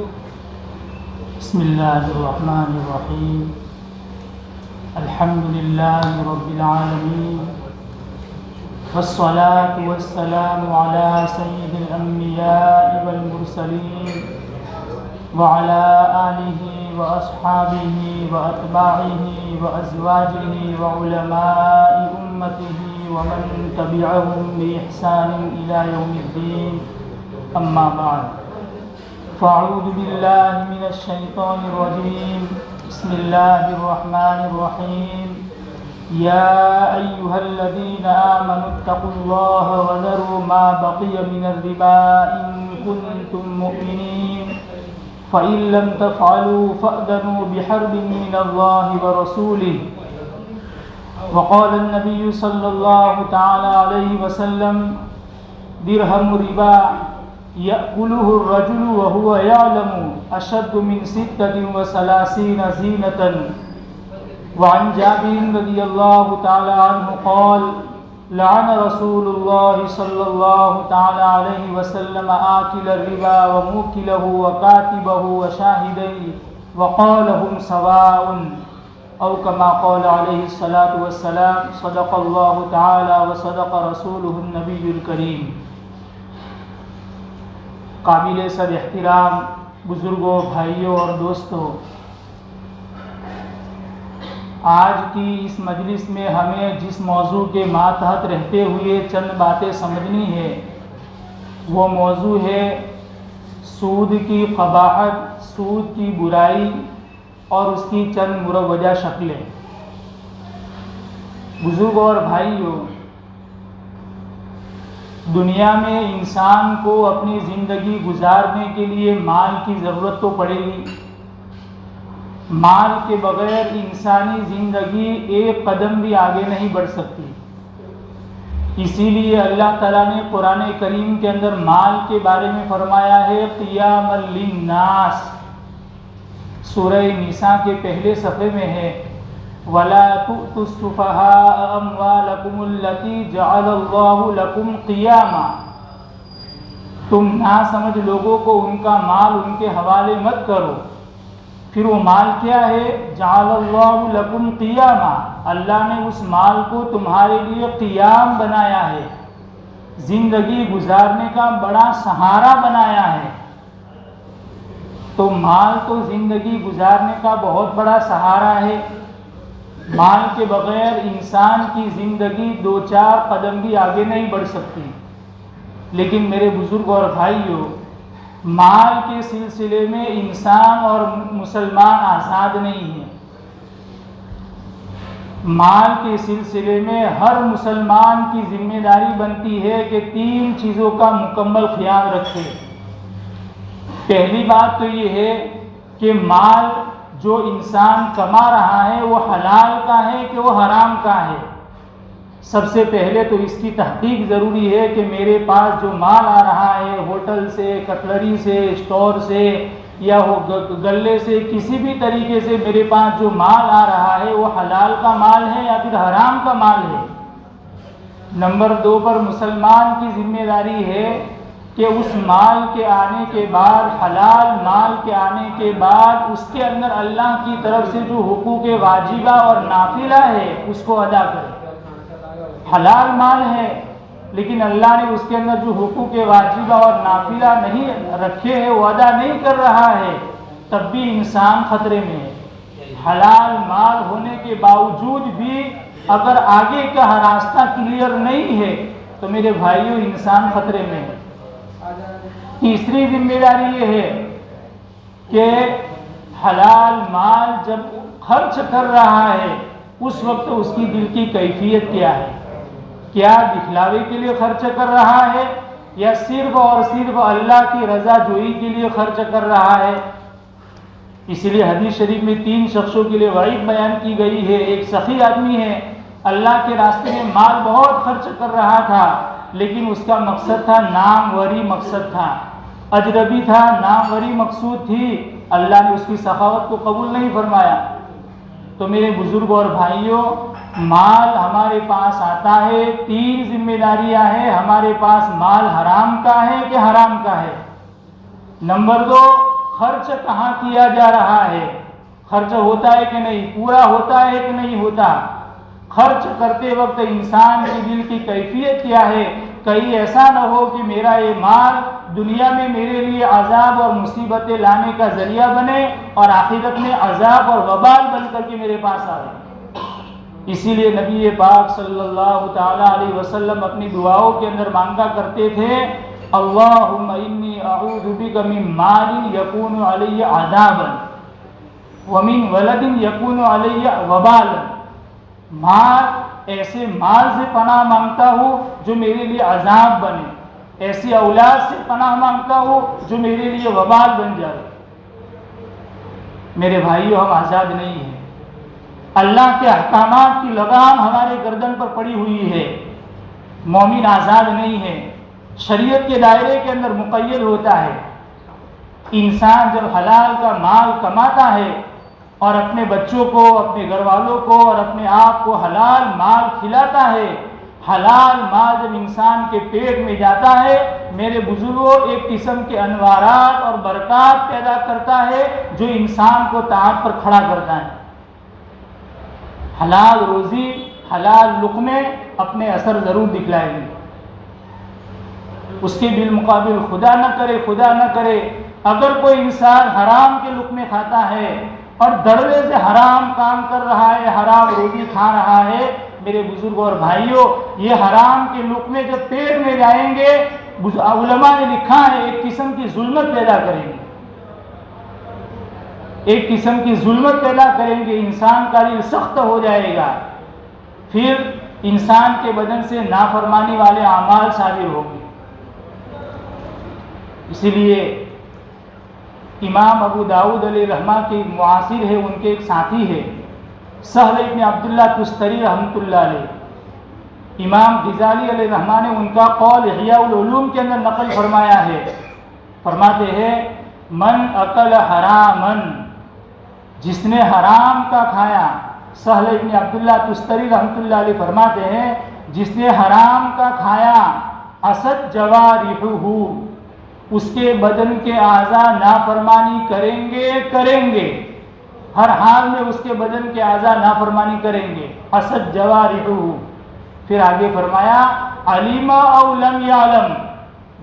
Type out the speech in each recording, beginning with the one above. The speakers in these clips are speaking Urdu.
بسم اللہ الرحمن الرحیم الحمد للہ رب العالمین والصلاة والسلام علی سید الانبیاء والمرسلین وعلی آلہ واصحابہ واتباعہ وازواجہ وعلماء امتہ ومن تبعہم بإحسان الی یوم الدین، اما بعد فاعوذ باللہ من الشیطان الرجیم، بسم اللہ الرحمن الرحیم، یا ایہا الذین آمنوا اتقوا اللہ وذروا ما بقی من الربا ان کنتم مؤمنین فإن لم تفعلوا فأذنوا بحرب من اللہ ورسولہ۔ وقال النبی صلی اللہ تعالی علیہ وسلم، درہم ربا يأكله الرجل وهو يعلم أشد من 36 زينة۔ وعن جابر رضي الله تعالى عنه قال، لعن رسول الله صلى الله تعالى عليه وسلم آكل الربا وموكله وكاتبه وشاهديه وقال هم سواء، أو كما قال عليه الصلاة والسلام، صدق الله تعالى وصدق رسوله النبي الكريم۔ قابل سر احترام بزرگوں، بھائیوں اور دوستوں، آج کی اس مجلس میں ہمیں جس موضوع کے ماتحت رہتے ہوئے چند باتیں سمجھنی ہے وہ موضوع ہے سود کی قباحت، سود کی برائی اور اس کی چند مروجہ شکلیں۔ بزرگوں اور بھائیوں، دنیا میں انسان کو اپنی زندگی گزارنے کے لیے مال کی ضرورت تو پڑے گی۔ مال کے بغیر انسانی زندگی ایک قدم بھی آگے نہیں بڑھ سکتی۔ اسی لیے اللہ تعالیٰ نے قرآن کریم کے اندر مال کے بارے میں فرمایا ہے قیاما للناس، سورہ نساء کے پہلے صفحے میں ہے، وَلَا تُؤْتُوا السُّفَهَاءَ أَمْوَالَكُمُ الَّتِي جَعَلَ اللَّهُ لَكُمْ قِيَامًا، تم ناسمجھ لوگوں کو ان کا مال ان کے حوالے مت کرو۔ پھر وہ مال کیا ہے؟ جَعَلَ اللَّهُ لَكُمْ قِيَامًا، اللہ نے اس مال کو تمہارے لیے قیام بنایا ہے، زندگی گزارنے کا بڑا سہارا بنایا ہے۔ تو مال تو زندگی گزارنے کا بہت بڑا سہارا ہے۔ مال کے بغیر انسان کی زندگی 2-4 قدم بھی آگے نہیں بڑھ سکتی۔ لیکن میرے بزرگ اور بھائیوں، مال کے سلسلے میں انسان اور مسلمان آزاد نہیں ہے۔ مال کے سلسلے میں ہر مسلمان کی ذمہ داری بنتی ہے کہ 3 چیزوں کا مکمل خیال رکھے۔ پہلی بات تو یہ ہے کہ مال جو انسان کما رہا ہے وہ حلال کا ہے کہ وہ حرام کا ہے۔ سب سے پہلے تو اس کی تحقیق ضروری ہے کہ میرے پاس جو مال آ رہا ہے ہوٹل سے، کٹلری سے، اسٹور سے یا وہ گلے سے، کسی بھی طریقے سے میرے پاس جو مال آ رہا ہے وہ حلال کا مال ہے یا پھر حرام کا مال ہے۔ نمبر 2 پر مسلمان کی ذمہ داری ہے کہ اس مال کے آنے کے بعد، حلال مال کے آنے کے بعد، اس کے اندر اللہ کی طرف سے جو حقوق واجبہ اور نافلہ ہے اس کو ادا کرے۔ حلال مال ہے لیکن اللہ نے اس کے اندر جو حقوق واجبہ اور نافلہ نہیں رکھے ہیں وہ ادا نہیں کر رہا ہے، تب بھی انسان خطرے میں ہے۔ حلال مال ہونے کے باوجود بھی اگر آگے کا راستہ کلیئر نہیں ہے تو میرے بھائیوں انسان خطرے میں ہے۔ تیسری ذمہ داری یہ ہے کہ حلال مال جب خرچ کر رہا ہے اس وقت اس کی دل کی کیفیت کیا ہے؟ کیا دکھلاوے کے لیے خرچ کر رہا ہے یا صرف اور صرف اللہ کی رضا جوئی کے لیے خرچ کر رہا ہے؟ اس لیے حدیث شریف میں 3 شخصوں کے لیے وعید بیان کی گئی ہے۔ ایک سخی آدمی ہے، اللہ کے راستے میں مال بہت خرچ کر رہا تھا لیکن اس کا مقصد تھا ناموری مقصد تھا، اجنبی تھا، ناموری مقصود تھی، اللہ نے اس کی سخاوت کو قبول نہیں فرمایا۔ تو میرے بزرگوں اور بھائیوں، مال ہمارے پاس آتا ہے، 3 ذمہ داریاں ہیں ہمارے پاس۔ مال حرام کا ہے کہ حرام کا ہے؟ نمبر 2، خرچ کہاں کیا جا رہا ہے، خرچ ہوتا ہے کہ نہیں، پورا ہوتا ہے کہ نہیں ہوتا، خرچ کرتے وقت انسان کے دل کی کیفیت کیا ہے، کہیں ایسا نہ ہو کہ میرا یہ مال دنیا میں میرے لیے عذاب اور مصیبتیں لانے کا ذریعہ بنے اور آخرت میں عذاب اور وبال بن کر کے میرے پاس آئے۔ اسی لیے نبی پاک صلی اللہ تعالی علیہ وسلم اپنی دعاؤں کے اندر مانگا کرتے تھے، اللہم انی اعوذ بک من مال یکون علی عذابا ومن ولد یکون علی وبالا، مال ایسے مال سے پناہ مانگتا ہوں جو میرے لیے عذاب بنے، ایسی اولاد سے پناہ مانگتا ہوں جو میرے لیے وبال بن جائے۔ میرے بھائیو، ہم آزاد نہیں ہیں، اللہ کے احکامات کی لگام ہمارے گردن پر پڑی ہوئی ہے، مومن آزاد نہیں ہے، شریعت کے دائرے کے اندر مقید ہوتا ہے۔ انسان جب حلال کا مال کماتا ہے اور اپنے بچوں کو، اپنے گھر والوں کو اور اپنے آپ کو حلال مال کھلاتا ہے، حلال مال جب انسان کے پیٹ میں جاتا ہے، میرے بزرگوں، ایک قسم کے انوارات اور برکات پیدا کرتا ہے جو انسان کو طاعت پر کھڑا کرتا ہے۔ حلال روزی، حلال لقمے اپنے اثر ضرور دکھلائیں گے۔ اس کے بالمقابل خدا نہ کرے اگر کوئی انسان حرام کے لقمے کھاتا ہے اور دڑوے سے حرام کام کر رہا ہے، حرام روزی کھا رہا ہے، میرے بزرگوں اور بھائیوں، یہ حرام کے لقمے جب پیٹ میں جائیں گے، علماء نے لکھا ہے ایک قسم کی ظلمت پیدا کریں گے، ایک قسم کی ظلمت پیدا کریں گے، انسان کا دل سخت ہو جائے گا، پھر انسان کے بدن سے نافرمانی والے اعمال صادر ہوں گے۔ اسی لیے امام ابو داؤد علیہ رحمہ کے معاصر ہے، ان کے ایک ساتھی ہے سہل ابن عبداللہ تستری رحمۃ اللہ علیہ، امام غزالی علیہ رحمہ نے ان کا قول احیاء العلوم کے اندر نقل فرمایا ہے، فرماتے ہیں من اکل حرامن، جس نے حرام کا کھایا، سہل ابن عبداللہ تستری رحمۃ اللہ علیہ فرماتے ہیں جس نے حرام کا کھایا، اسد جوارحہ، اس کے بدن کے اعضاء نافرمانی کریں گے، ہر حال میں اس کے بدن کے اعضاء نافرمانی کریں گے، اسد جوارحہ۔ پھر آگے فرمایا علم او لم یعلم،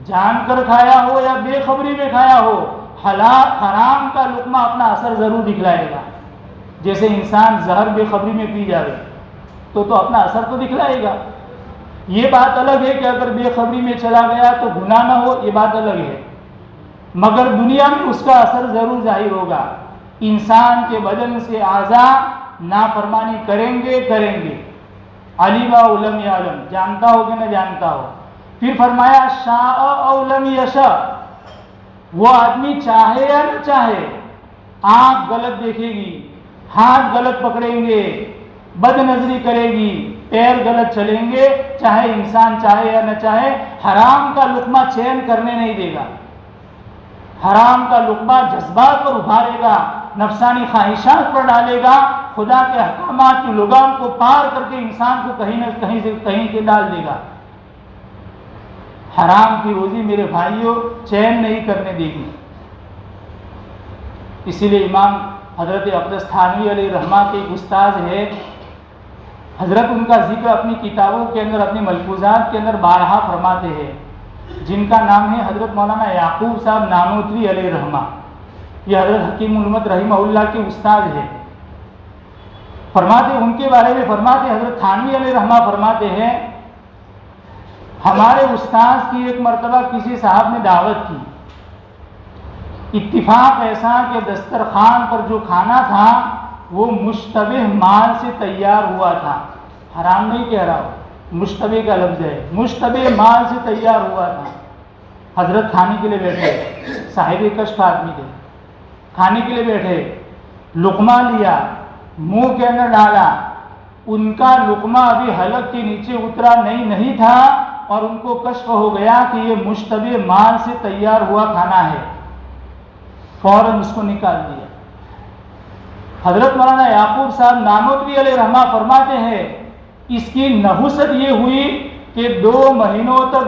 جان کر کھایا ہو یا بے خبری میں کھایا ہو، حرام کا لقمہ اپنا اثر ضرور دکھلائے گا۔ جیسے انسان زہر بے خبری میں پی جائے تو اپنا اثر تو دکھلائے گا۔ یہ بات الگ ہے کہ اگر بے خبری میں چلا گیا تو گناہ نہ ہو، یہ بات الگ ہے، مگر دنیا میں اس کا اثر ضرور ظاہر ہوگا۔ انسان کے بدن سے اعضاء نافرمانی کریں گے۔ علم او لم یعلم، جانتا ہو کہ نہ جانتا ہو۔ پھر فرمایا شاء او لم یشاء، وہ آدمی چاہے یا نہ چاہے، آنکھ غلط دیکھے گی، ہاتھ غلط پکڑیں گے، بد نظری کرے گی، پیر غلط چلیں گے، چاہے انسان چاہے یا نہ چاہے، حرام کا لقمہ چین کرنے نہیں دے گا۔ حرام کا لقمہ جذبات پر ابھارے گا، نفسانی خواہشات پر ڈالے گا، خدا کے احکامات کی لگام کو پار کر کے انسان کو کہیں نہ کہیں سے ڈال دے گا۔ حرام کی روزی میرے بھائیوں چین نہیں کرنے دے گی۔ اسی لیے امام حضرت اقدس تھانوی علیہ رحمہ کے ایک استاذ ہے، حضرت ان کا ذکر اپنی کتابوں کے اندر، اپنی ملفوظات کے اندر بارہا فرماتے ہیں، جن کا نام ہے حضرت مولانا یعقوب صاحب نانوتوی علیہ رحمہ۔ یہ حضرت حکیم الامت رحمہ اللہ کے استاد ہے۔ فرماتے ان کے بارے میں فرماتے حضرت تھانوی علیہ رحمہ فرماتے ہیں ہمارے استاذ کی ایک مرتبہ کسی صاحب نے دعوت کی، اتفاق ایسا کہ دسترخوان پر جو کھانا تھا وہ مشتبہ مال سے تیار ہوا تھا، حرام نہیں کہہ رہا ہوں، مشتبہ کا لفظ ہے، مشتبہ مال سے تیار ہوا تھا۔ حضرت کھانے کے لیے بیٹھے، صاحب کشف آدمی تھے، کھانے کے لیے بیٹھے، لقمہ لیا، منہ کے اندر ڈالا، ان کا لقمہ ابھی حلق کے نیچے اترا نہیں تھا اور ان کو کشف ہو گیا کہ یہ مشتبہ مال سے تیار ہوا کھانا ہے، فوراً اس کو نکال دیا۔ حضرت مولانا یعقوب صاحب نانوتوی علیہ رحمہ فرماتے ہیں اس کی نحوست یہ ہوئی کہ 2 مہینوں تک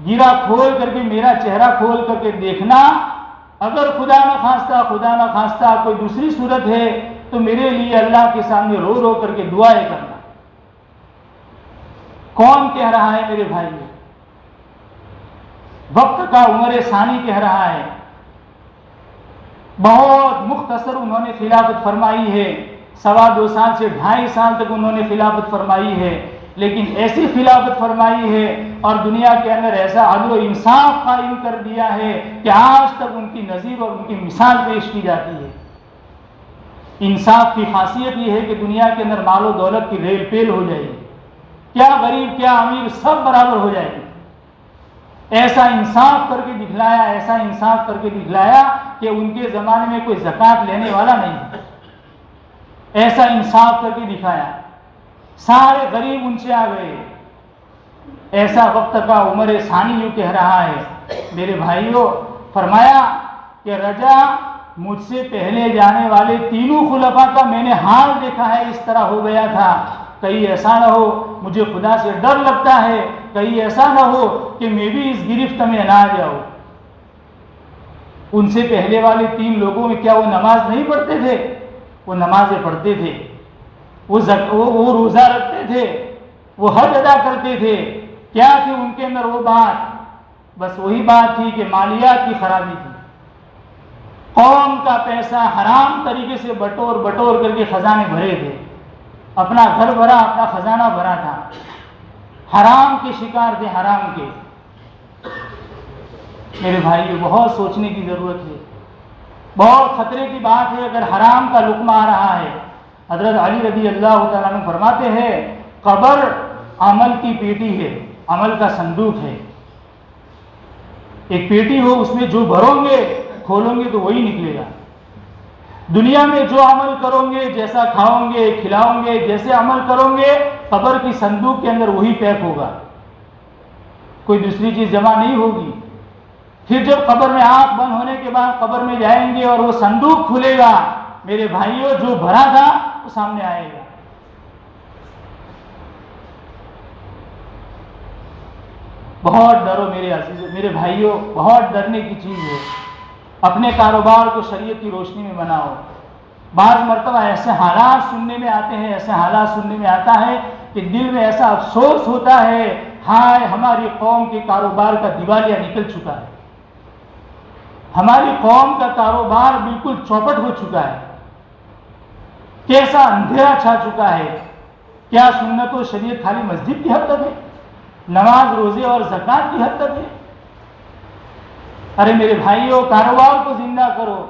گرا کھول کر کے میرا چہرہ کھول کر کے دیکھنا، اگر خدا نہ خواستہ کوئی دوسری صورت ہے تو میرے لیے اللہ کے سامنے رو رو کر کے دعائیں کرنا۔ کون کہہ رہا ہے میرے بھائی؟ وقت کا عمر ثانی کہہ رہا ہے۔ بہت مختصر انہوں نے خلافت فرمائی ہے، 2.25 سال سے 2.5 سال تک انہوں نے خلافت فرمائی ہے، لیکن ایسی خلافت فرمائی ہے اور دنیا کے اندر ایسا عدل و انصاف قائم کر دیا ہے کہ آج تک ان کی نظیر اور ان کی مثال پیش کی جاتی ہے۔ انصاف کی خاصیت یہ ہے کہ دنیا کے اندر مال و دولت کی ریل پیل ہو جائے گی، کیا غریب کیا امیر سب برابر ہو جائے گی۔ ایسا انصاف کر کے دکھلایا، ایسا انصاف کر کے دکھلایا کہ ان کے زمانے میں کوئی زکوٰۃ لینے والا نہیں، ایسا انصاف کر کے دکھایا، سارے غریب ان سے آ گئے۔ ایسا وقت کا عمر ثانی یوں کہہ رہا ہے میرے بھائیوں، فرمایا کہ رجا مجھ سے پہلے جانے والے تینوں خلفاء کا میں نے حال دیکھا ہے، اس طرح ہو گیا تھا، کہیں ایسا نہ ہو، مجھے خدا سے ڈر لگتا ہے کہیں ایسا نہ ہو کہ میں بھی اس گرفت میں نہ آ جاؤں۔ ان سے پہلے والے 3 لوگوں میں کیا وہ نماز نہیں پڑھتے تھے؟ وہ نمازیں پڑھتے تھے، وہ روزہ رکھتے تھے، وہ حج ادا کرتے تھے۔ کیا تھی ان کے اندر وہ بات؟ بس وہی بات تھی کہ مالیات کی خرابی تھی، قوم کا پیسہ حرام طریقے سے بٹور کر کے خزانے بھرے تھے، اپنا گھر بھرا، اپنا خزانہ بھرا تھا، حرام کے شکار تھے، حرام کے۔ میرے بھائیو بہت سوچنے کی ضرورت ہے، بہت خطرے کی بات ہے اگر حرام کا لقمہ آ رہا ہے۔ حضرت علی رضی اللہ تعالیٰ عنہ فرماتے ہیں قبر عمل کی پیٹی ہے، عمل کا صندوق ہے، ایک پیٹی ہو، اس میں جو بھرو گے کھولو گے تو وہی نکلے گا۔ دنیا میں جو عمل کرو گے، جیسا کھاؤ گے کھلاؤ گے، جیسے عمل کرو گے، قبر کی صندوق کے اندر وہی پیک ہوگا، کوئی دوسری چیز جمع نہیں ہوگی۔ پھر جب قبر میں آنکھ بند ہونے کے بعد قبر میں جائیں گے اور وہ صندوق کھلے گا، میرے بھائیوں جو بھرا تھا وہ سامنے آئے گا۔ بہت ڈرو میرے عزیزو، میرے بھائیوں، بہت ڈرنے کی چیز ہے۔ اپنے کاروبار کو شریعت کی روشنی میں بناؤ۔ بعض مرتبہ ایسے حالات سننے میں آتے ہیں، ایسے حالات سننے میں آتا ہے کہ دل میں ایسا افسوس ہوتا ہے، ہائے ہماری قوم کے کاروبار کا دیوالیہ نکل چکا ہے، ہماری قوم کا کاروبار بالکل چوپٹ ہو چکا ہے، کیسا اندھیرا چھا چکا ہے۔ کیا سنت و شریعت خالی مسجد کی حد تک ہے؟ نماز روزے اور زکوٰۃ کی حد تک ہے؟ ارے میرے بھائیوں، کاروبار کو زندہ کرو،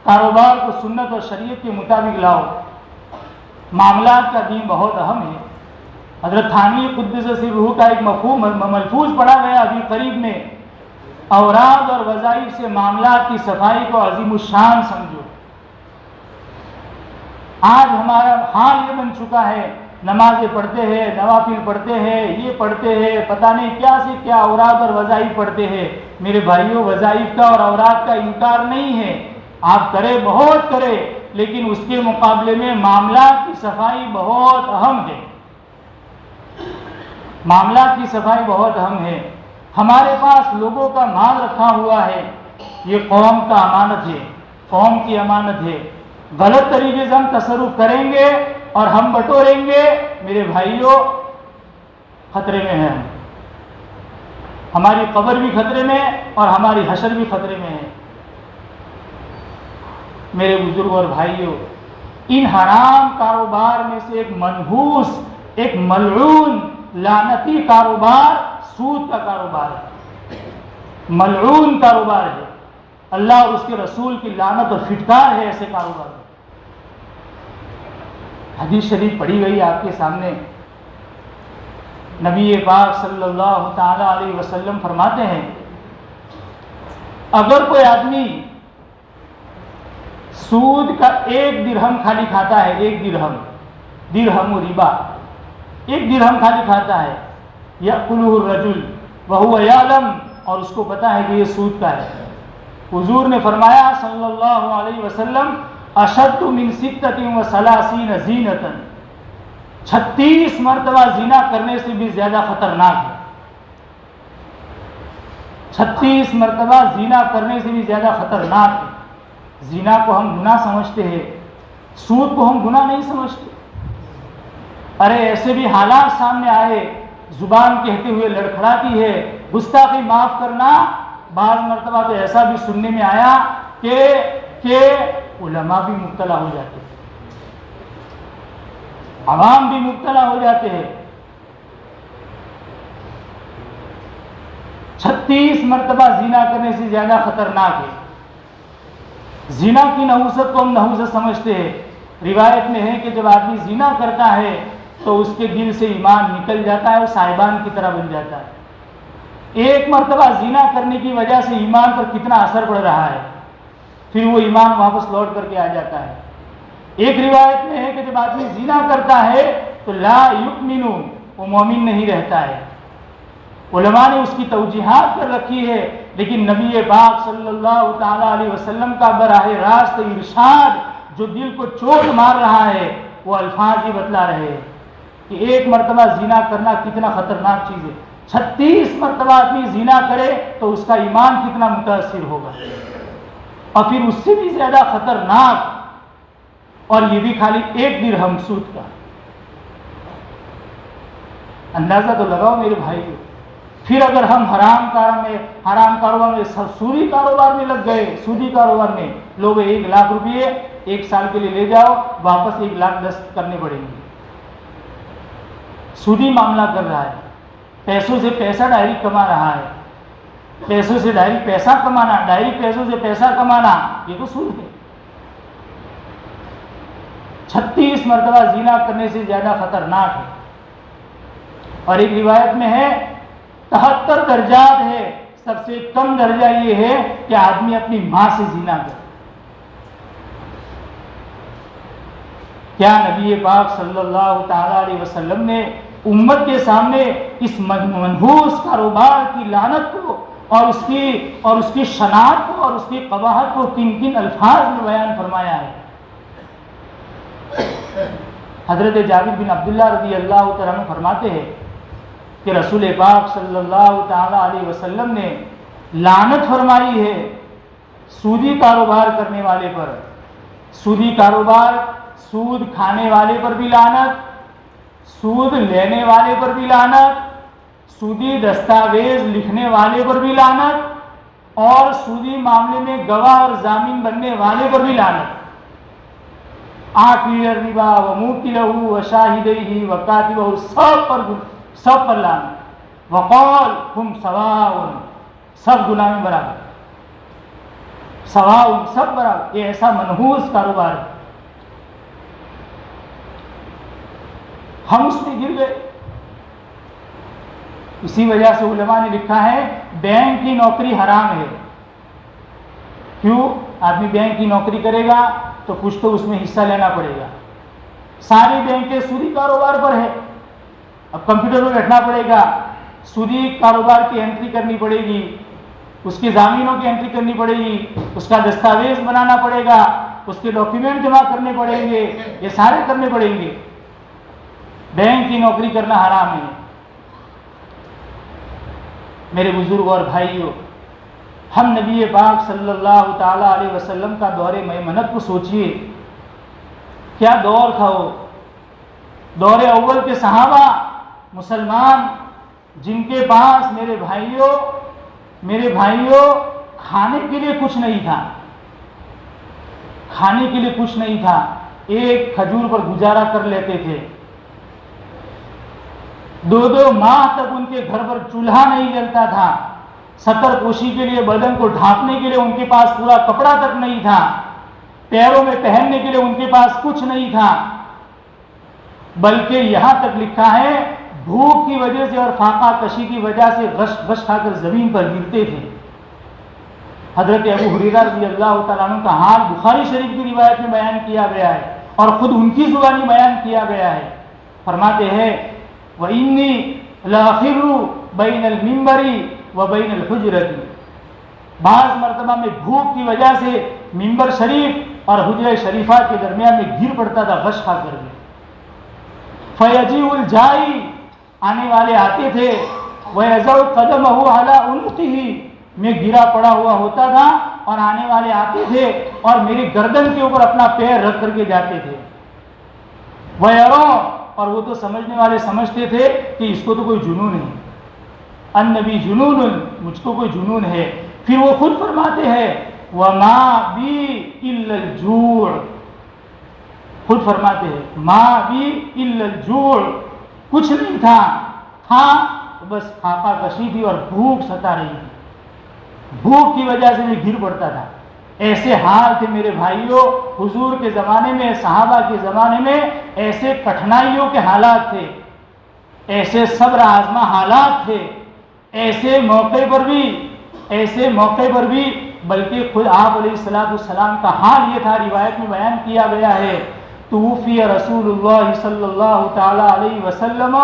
کاروبار کو سنت اور شریعت کے مطابق لاؤ۔ معاملات کا دین بہت اہم ہے۔ حضرت تھانوی قدس سرہ کا ایک ملفوظ پڑھا گیا ابھی قریب میں، اوراد اور وظائف سے معاملات کی صفائی کو عظیم الشان سمجھو۔ آج ہمارا حال یہ بن چکا ہے، نمازیں پڑھتے ہیں، نوافل پڑھتے ہیں، یہ پڑھتے ہیں، پتہ نہیں کیا سے کیا اوراد اور وظائف پڑھتے ہیں۔ میرے بھائیوں، وظائف کا اور اوراد کا انکار نہیں ہے، آپ کرے بہت کرے، لیکن اس کے مقابلے میں معاملات کی صفائی بہت اہم ہے، معاملات کی صفائی بہت اہم ہے۔ ہمارے پاس لوگوں کا مال رکھا ہوا ہے، یہ قوم کا امانت ہے، قوم کی امانت ہے۔ غلط طریقے سے ہم تصرف کریں گے اور ہم بٹوریں گے، میرے بھائیوں خطرے میں ہیں، ہماری قبر بھی خطرے میں اور ہماری حشر بھی خطرے میں ہے۔ میرے بزرگوں اور بھائیوں، ان حرام کاروبار میں سے ایک منحوس، ایک ملعون لعنتی کاروبار سود کا کاروبار ہے، ملعون کاروبار ہے، اللہ اور اس کے رسول کی لعنت اور پھٹکار ہے ایسے کاروبار میں۔ حدیث شریف پڑھی گئی آپ کے سامنے، نبی پاک صلی اللہ تعالی علیہ وسلم فرماتے ہیں اگر کوئی آدمی سود کا 1 درہم خالی کھاتا ہے، 1 درہم، درہم و ربا، 1 درہم خالی کھاتا ہے، یأکلہ الرجل وہو یعلم، اور اس کو پتا ہے کہ یہ سود کا ہے، حضور نے فرمایا صلی اللہ علیہ وسلم اشد من 36 زینۃ، 36 مرتبہ زنا کرنے سے بھی زیادہ خطرناک ہے۔ 36 مرتبہ زنا کرنے سے بھی زیادہ خطرناک ہے۔ زنا کو ہم گناہ سمجھتے ہیں، سود کو ہم گناہ نہیں سمجھتے۔ ارے ایسے بھی حالات سامنے آئے، زبان کہتے ہوئے لڑکھڑاتی ہے، گستاخی معاف کرنا۔ بعض مرتبہ تو ایسا بھی سننے میں آیا کہ علماء بھی مبتلا ہو جاتے ہیں، عوام بھی مبتلا ہو جاتے ہیں۔ 36 مرتبہ زنا کرنے سے زیادہ خطرناک ہے۔ زنا کی نحوست کو ہم نحوست سمجھتے ہیں۔ روایت میں ہے کہ جب آدمی زنا کرتا ہے تو اس کے دل سے ایمان نکل جاتا ہے اور صاحبان کی طرح بن جاتا ہے۔ ایک مرتبہ زنا کرنے کی وجہ سے ایمان پر کتنا اثر پڑ رہا ہے، پھر وہ ایمان واپس لوٹ کر کے آ جاتا ہے۔ ایک روایت میں ہے کہ جب آدمی زنا کرتا ہے تو لا یؤمن، وہ مومن نہیں رہتا ہے۔ علماء نے اس کی توجیحات کر رکھی ہے، لیکن نبی پاک صلی اللہ تعالی علیہ وسلم کا براہ راست ارشاد جو دل کو چوٹ مار رہا ہے، وہ الفاظ ہی بتلا رہے ہیں کہ ایک مرتبہ زنا کرنا کتنا خطرناک چیز ہے۔ 36 مرتبہ آدمی زنا کرے تو اس کا ایمان کتنا متاثر ہوگا، اور پھر اس سے بھی زیادہ خطرناک، اور یہ بھی خالی 1 درہم سود کا۔ اندازہ تو لگاؤ میرے بھائی۔ پھر اگر ہم حرام کاروبار میں سودی کاروبار میں لگ گئے، سودی کاروبار میں لوگ 1 لاکھ روپئے 1 سال کے لیے لے جاؤ، واپس 1,10,000 کرنے پڑیں گے۔ سودی معاملہ کر رہا ہے، پیسوں سے پیسہ ڈائریکٹ کما رہا ہے، پیسوں سے ڈائریکٹ پیسہ کمانا، ڈائریکٹ پیسوں سے پیسہ کمانا، یہ تو سود ہے۔ 36 مرتبہ زنا کرنے سے زیادہ خطرناک ہے۔ اور ایک روایت میں ہے 73 درجات ہے، سب سے کم درجہ یہ ہے کہ آدمی اپنی ماں سے زنا کرے۔ کیا نبی پاک صلی اللہ تعالی علیہ وسلم نے امت کے سامنے اس منحوس کاروبار کی لعنت کو اور اس کی شناعت کو اور اس کی قباحت کو کن کن الفاظ میں بیان فرمایا ہے؟ حضرت جابر بن عبداللہ رضی اللہ تعالیٰ عنہ فرماتے ہیں کہ رسول پاک صلی اللہ تعالی علیہ وسلم نے لعنت فرمائی ہے سودی کاروبار کرنے والے پر، سودی کاروبار، سود کھانے والے پر بھی لعنت، سود لینے والے پر بھی لعنت، سودی دستاویز لکھنے والے پر بھی لعنت، اور سودی معاملے میں گواہ اور ضامن بننے والے پر بھی لعنت۔ آکل الربا وموکلہ وشاہدیہ وکاتبہ، سب پر لعنت۔ وقال ہم سواء، سب گناہ میں برابر، سواء، سب برابر۔ یہ ایسا منحوس کاروبار ہے، ہم اس میں گر گئے۔ اسی وجہ سے علماء نے لکھا ہے بینک کی نوکری حرام ہے۔ کیوں؟ آدمی بینک کی نوکری کرے گا تو کچھ تو اس میں حصہ لینا پڑے گا۔ ساری بینکیں سودی کاروبار پر ہے، اب کمپیوٹر پہ بیٹھنا پڑے گا، سودی کاروبار کی انٹری کرنی پڑے گی، اس کی ضامینوں کی انٹری کرنی پڑے گی، اس کا دستاویز بنانا پڑے گا، اس کے ڈاکیومنٹ جمع کرنے پڑیں گے، یہ سارے کرنے پڑیں گے۔ بینک کی نوکری کرنا حرام ہے۔ میرے بزرگ اور بھائیوں، ہم نبی پاک صلی اللہ تعالی علیہ وسلم کا دور میمنت کو سوچئے، کیا دور تھا وہ؟ دور اول کے صحابہ مسلمان جن کے پاس میرے بھائیوں کھانے کے لیے کچھ نہیں تھا، کھانے کے لیے کچھ نہیں تھا، 1 کھجور پر گزارا کر لیتے تھے۔ 2 ماہ تک ان کے گھر پر چولہا نہیں جلتا تھا، ستر پوشی کے لیے، بدن کو ڈھانپنے کے لیے ان کے پاس پورا کپڑا تک نہیں تھا، پیروں میں پہننے کے لیے ان کے پاس کچھ نہیں تھا، بلکہ یہاں تک لکھا ہے بھوک کی وجہ سے اور فاقہ کشی کی وجہ سے غش کھا کر زمین پر گرتے تھے۔ حضرت ابو ہریرہ رضی اللہ تعالیٰ عنہ کا حال بخاری شریف کی روایت میں بیان کیا گیا ہے اور خود ان کی زبانی بیان کیا گیا ہے۔ فرماتے ہیں وَإِنِّي لَأَخِرُّ بَيْنَ الْمِنبَرِ وَبَيْنَ الْحُجْرَةِ، بعض مرتبہ میں بھوک کی وجہ سے منبر شریف اور حجرہ شریفہ کے درمیان میں گر پڑتا تھا غش کھا کر کے۔ فَيَجِيءُ الْجَائِي، آنے والے آتے تھے، وَيَضَعُ قَدَمَهُ عَلَىٰ عُنُقِهِ، میں گرا پڑا ہوا ہوتا تھا اور آنے والے آتے تھے اور میری گردن کے اوپر اپنا پیر رکھ کر کے جاتے تھے. اور وہ تو سمجھنے والے سمجھتے تھے کہ اس کو تو کوئی جنون ہے, النبی جنون, مجھ کو کوئی جنون ہے. پھر وہ خود فرماتے ہیں وما بی الا الجوع, خود فرماتے ہیں ما بی الا الجوع, کچھ نہیں تھا, بس فاقہ کشی تھی اور بھوک ستا رہی تھی, بھوک کی وجہ سے میں گر پڑتا تھا. ایسے حال تھے میرے بھائیوں حضور کے زمانے میں, صحابہ کے زمانے میں ایسے کٹھنائیوں کے حالات تھے, ایسے صبر آزما حالات تھے, ایسے موقع پر بھی بلکہ خود آپ علیہ السلام کا حال یہ تھا, روایت میں بیان کیا گیا ہے توفی رسول اللہ صلی اللہ تعالی علیہ وسلم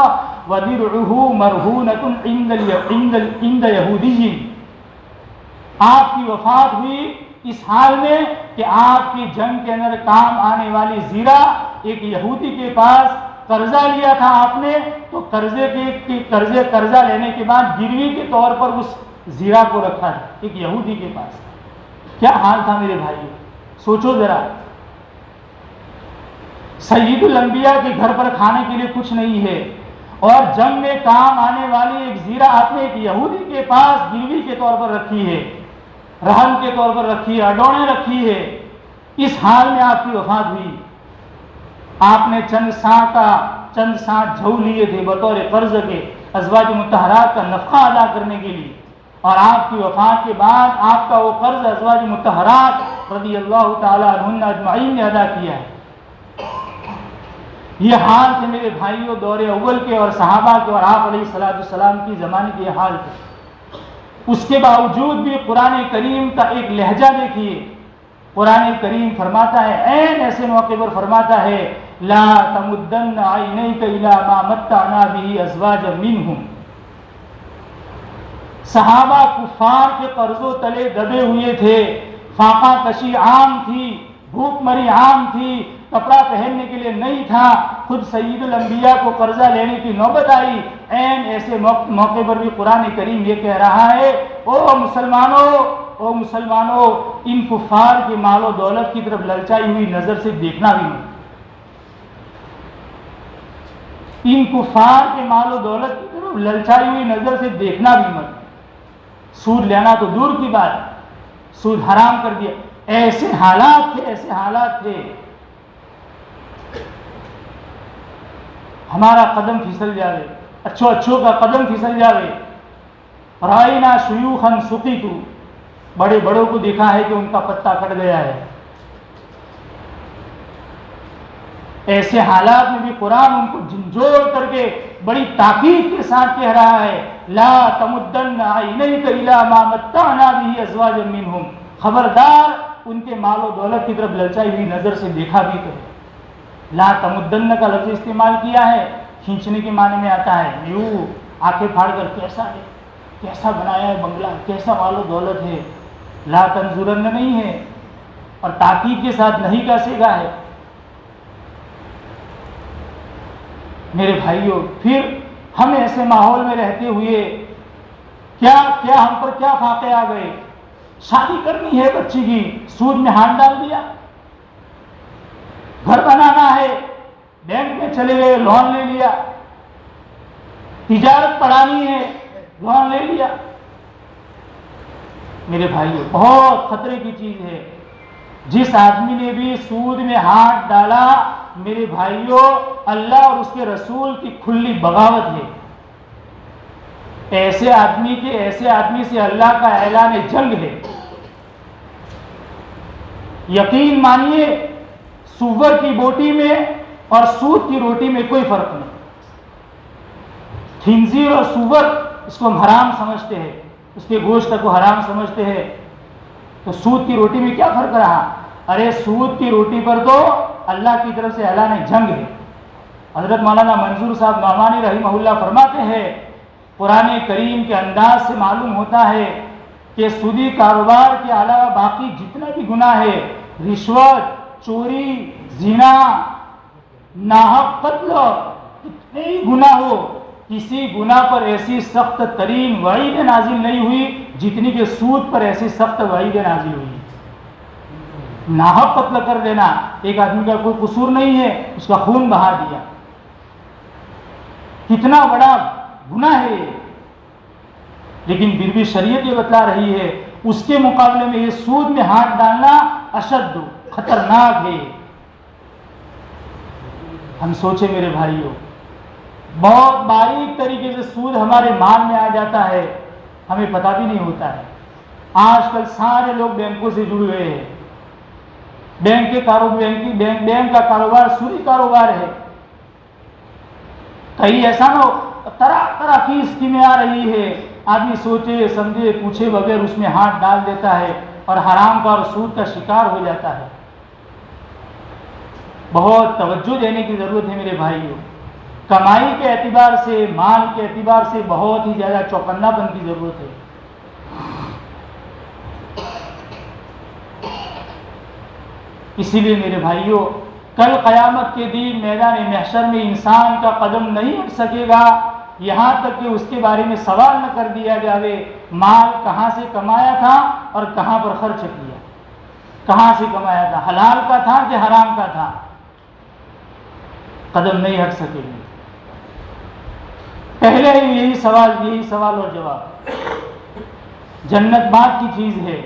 ودرعہ مرہونۃ عند یہودی, آپ کی وفات ہوئی اس حال میں کہ آپ کی جنگ کے اندر کام آنے والی زیرہ ایک یہودی کے پاس قرضہ لیا تھا آپ نے, تو قرضہ لینے کے بعد گروی کے طور پر اس زیرہ کو رکھا تھا ایک یہودی کے پاس. کیا حال تھا میرے بھائی, سوچو ذرا, سید الانبیاء کے گھر پر کھانے کے لیے کچھ نہیں ہے اور جنگ میں کام آنے والی ایک زیرہ آپ نے ایک یہودی کے پاس گروی کے طور پر رکھی ہے, رہن کے طور پر رکھی ہے, اڈونے رکھی ہے. اس حال میں آپ کی وفات ہوئی. آپ نے چند سانٹ جھو لیے تھے بطور قرض کے ازواج مطہرات کا نفقہ ادا کرنے کے لیے, اور آپ کی وفات کے بعد آپ کا وہ قرض ازواج مطہرات رضی اللہ تعالی عنہن اجمعین نے ادا کیا ہے. یہ حال تھے میرے بھائیوں دور اول کے اور صحابہ کے اور آپ علیہ السلام کی زمانے کے یہ حال تھے. اس کے باوجود بھی قرآن کریم کا ایک لہجہ دیکھیے, قرآن کریم فرماتا ہے, عین ایسے موقع پر فرماتا ہے لا تمدن عینیک الی ما متعنا به ازواجا منہم. صحابہ کفار کے قرضوں تلے دبے ہوئے تھے, فاقہ کشی عام تھی, بھوک مری عام تھی, کپڑا پہننے کے لیے نہیں تھا. خود سید الانبیاء کو قرضہ لینے کی نوبت آئی. عین ایسے موقع پر بھی قرآن کریم یہ کہہ رہا ہے او مسلمانوں ان کفار کے مال و دولت کی طرف للچائی ہوئی نظر سے دیکھنا بھی مت, ان کفار کے مال و دولت کی طرف للچائی ہوئی نظر سے دیکھنا بھی مت. سود لینا تو دور کی بات, سود حرام کر دیا. ایسے حالات تھے ہمارا قدم پھسل جاوے, اچھوں کا قدم پھسل جاوے. رائنا شیوخا سقیتو, بڑوں کو دیکھا ہے کہ ان کا پتا کٹ گیا ہے. ایسے حالات میں بھی قرآن ان کو جھنجھوڑ کر کے بڑی تاکید کے ساتھ کہہ رہا ہے لا تمدن عینیک الی ما متعنا به ازواجا منہم, خبردار ان کے مال و دولت کی طرف للچائی ہوئی نظر سے دیکھا بھی کرے. لا تمدن کا لفظ استعمال کیا ہے, کھینچنے کے معنی میں آتا ہے, یوں آنکھیں پھاڑ کر کیسا بنایا ہے بنگلہ, کیسا مال و دولت ہے. لا تنظرن نہیں ہے اور تاکید کے ساتھ نہیں کا سیگا ہے. میرے بھائیوں پھر ہم ایسے ماحول میں رہتے ہوئے کیا ہم پر کیا فاقے آ گئے. شادی کرنی ہے بچی کی, سود میں ہاتھ ڈال دیا. گھر بنانا ہے, بینک میں چلے گئے, لون لے لیا. تجارت پڑھانی ہے, لون لے لیا. میرے بھائیوں بہت خطرے کی چیز ہے. جس آدمی نے بھی سود میں ہاتھ ڈالا میرے بھائیوں اللہ اور اس کے رسول کی کھلی بغاوت ہے. ایسے آدمی سے اللہ کا اعلان جنگ ہے. یقین مانیے سور کی بوٹی میں اور سود کی روٹی میں کوئی فرق نہیں. خنزیر اور سور اس کو ہم حرام سمجھتے ہیں, اس کے گوشت کو حرام سمجھتے ہیں, تو سود کی روٹی میں کیا فرق رہا. ارے سود کی روٹی پر تو اللہ کی طرف سے اعلان جنگ ہے. حضرت مولانا منظور صاحب نعمانی رحمہ اللہ فرماتے ہیں قرآن کریم کے انداز سے معلوم ہوتا ہے کہ سودی کاروبار کے علاوہ باقی جتنا بھی گناہ ہے, رشوت, چوری, زنا, ناحق قتل, کتنے ہی گناہ ہو, کسی گناہ پر ایسی سخت ترین وعید نازل نہیں ہوئی جتنی کہ سود پر ایسی سخت وعید نازل ہوئی. ناحق قتل کر دینا، ایک آدمی کا کوئی قصور نہیں ہے، اس کا خون بہا دیا، کتنا بڑا گناہ ہے یہ. لیکن پھر بھی شریعت یہ بتلا رہی ہے اس کے مقابلے میں یہ سود میں ہاتھ ڈالنا اشد خطرناک ہے. ہم سوچیں میرے بھائیوں، بہت باریک طریقے سے سود ہمارے مال میں آ جاتا ہے، ہمیں پتہ بھی نہیں ہوتا ہے. آج کل سارے لوگ بینکوں سے جڑ گئے ہیں، بینک کا کاروبار سودی کاروبار ہے. کہیں ایسا نہ ہو طرح طرح کی اسکیمیں آ رہی ہے، آدمی سوچے سمجھے پوچھے بغیر اس میں ہاتھ ڈال دیتا ہے اور حرام کا اور سود کا شکار ہو جاتا ہے. بہت توجہ دینے کی ضرورت ہے میرے بھائیوں. کمائی کے اعتبار سے، مال کے اعتبار سے بہت ہی زیادہ چوکنا پن کی ضرورت ہے. اسی لیے میرے بھائیوں، کل قیامت کے دن میدان محشر میں انسان کا قدم نہیں ہٹ سکے گا یہاں تک کہ اس کے بارے میں سوال نہ کر دیا جاوے مال کہاں سے کمایا تھا اور کہاں پر خرچ کیا. کہاں سے کمایا تھا، حلال کا تھا کہ حرام کا تھا؟ قدم نہیں ہٹ سکے گی. پہلے ہی یہی سوال اور جواب. جنت بات کی چیز ہے.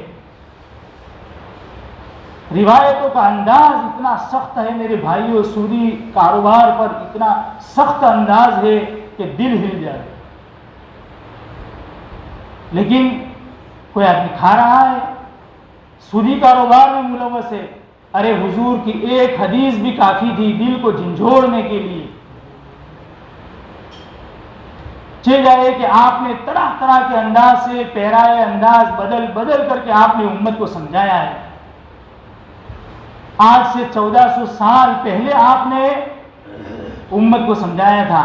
روایتوں کا انداز اتنا سخت ہے میرے بھائیوں، سودی کاروبار پر اتنا سخت انداز ہے کہ دل ہل جائے. لیکن کوئی آدمی کھا رہا ہے، سودی کاروبار میں ملوث ہے. ارے حضور کی ایک حدیث بھی کافی تھی دل کو جھنجھوڑنے کے لیے. چل جائے کہ آپ نے طرح طرح کے انداز سے پیرائے انداز بدل بدل کر کے آپ نے امت کو سمجھایا ہے. آج سے 1400 سال پہلے آپ نے امت کو سمجھایا تھا.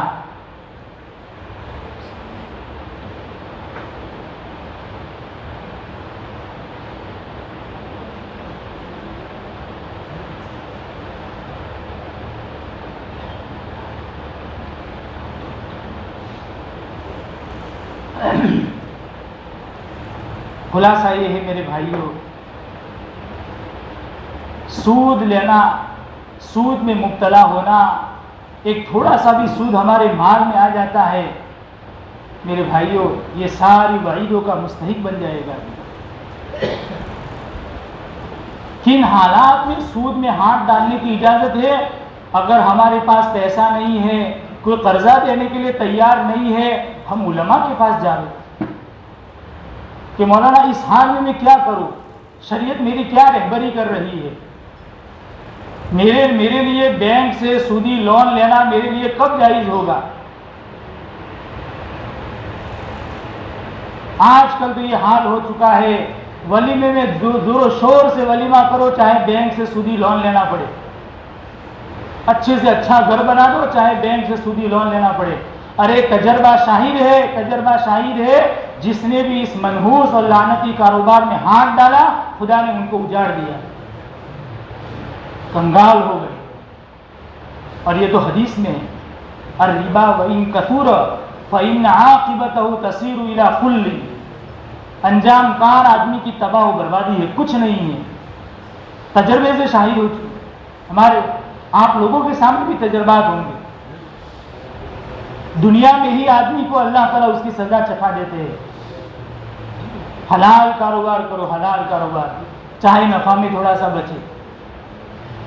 خلاصہ یہ ہے میرے بھائیوں، سود لینا، سود میں مبتلا ہونا، ایک تھوڑا سا بھی سود ہمارے مال میں آ جاتا ہے میرے بھائیوں، یہ ساری وعیدوں کا مستحق بن جائے گا. کن حالات میں سود میں ہاتھ ڈالنے کی اجازت ہے؟ اگر ہمارے پاس پیسہ نہیں ہے، کوئی قرضہ دینے کے لیے تیار نہیں ہے، ہم علماء کے پاس جا رہے کہ مولانا اس حال میں کیا کروں، شریعت میری کیا رہبری کر رہی ہے، میرے لیے بینک سے سودی لون لینا میرے لیے کب جائز ہوگا؟ آج کل تو یہ حال ہو چکا ہے، ولیمے میں زور و شور سے ولیمہ کرو چاہے بینک سے سودی لون لینا پڑے، اچھے سے اچھا گھر بنا دو چاہے بینک سے سودی لون لینا پڑے. ارے تجربہ شاہد ہے جس نے بھی اس منحوس اور لعنتی کاروبار میں ہاتھ ڈالا خدا نے ان کو اجاڑ دیا، کنگال ہو گئے. اور یہ تو حدیث میں ہے، الربا وإن كثر فإن عاقبته تصير إلى كل. انجام کار آدمی کی تباہ و بربادی ہے، کچھ نہیں ہے. تجربے سے شاہد ہو چکے، ہمارے آپ لوگوں کے سامنے بھی تجربات ہوں گے. دنیا میں ہی آدمی کو اللہ تعالیٰ اس کی سزا چکھا دیتے ہیں. حلال کاروبار کرو، حلال کاروبار، چاہے نفع میں تھوڑا سا بچے،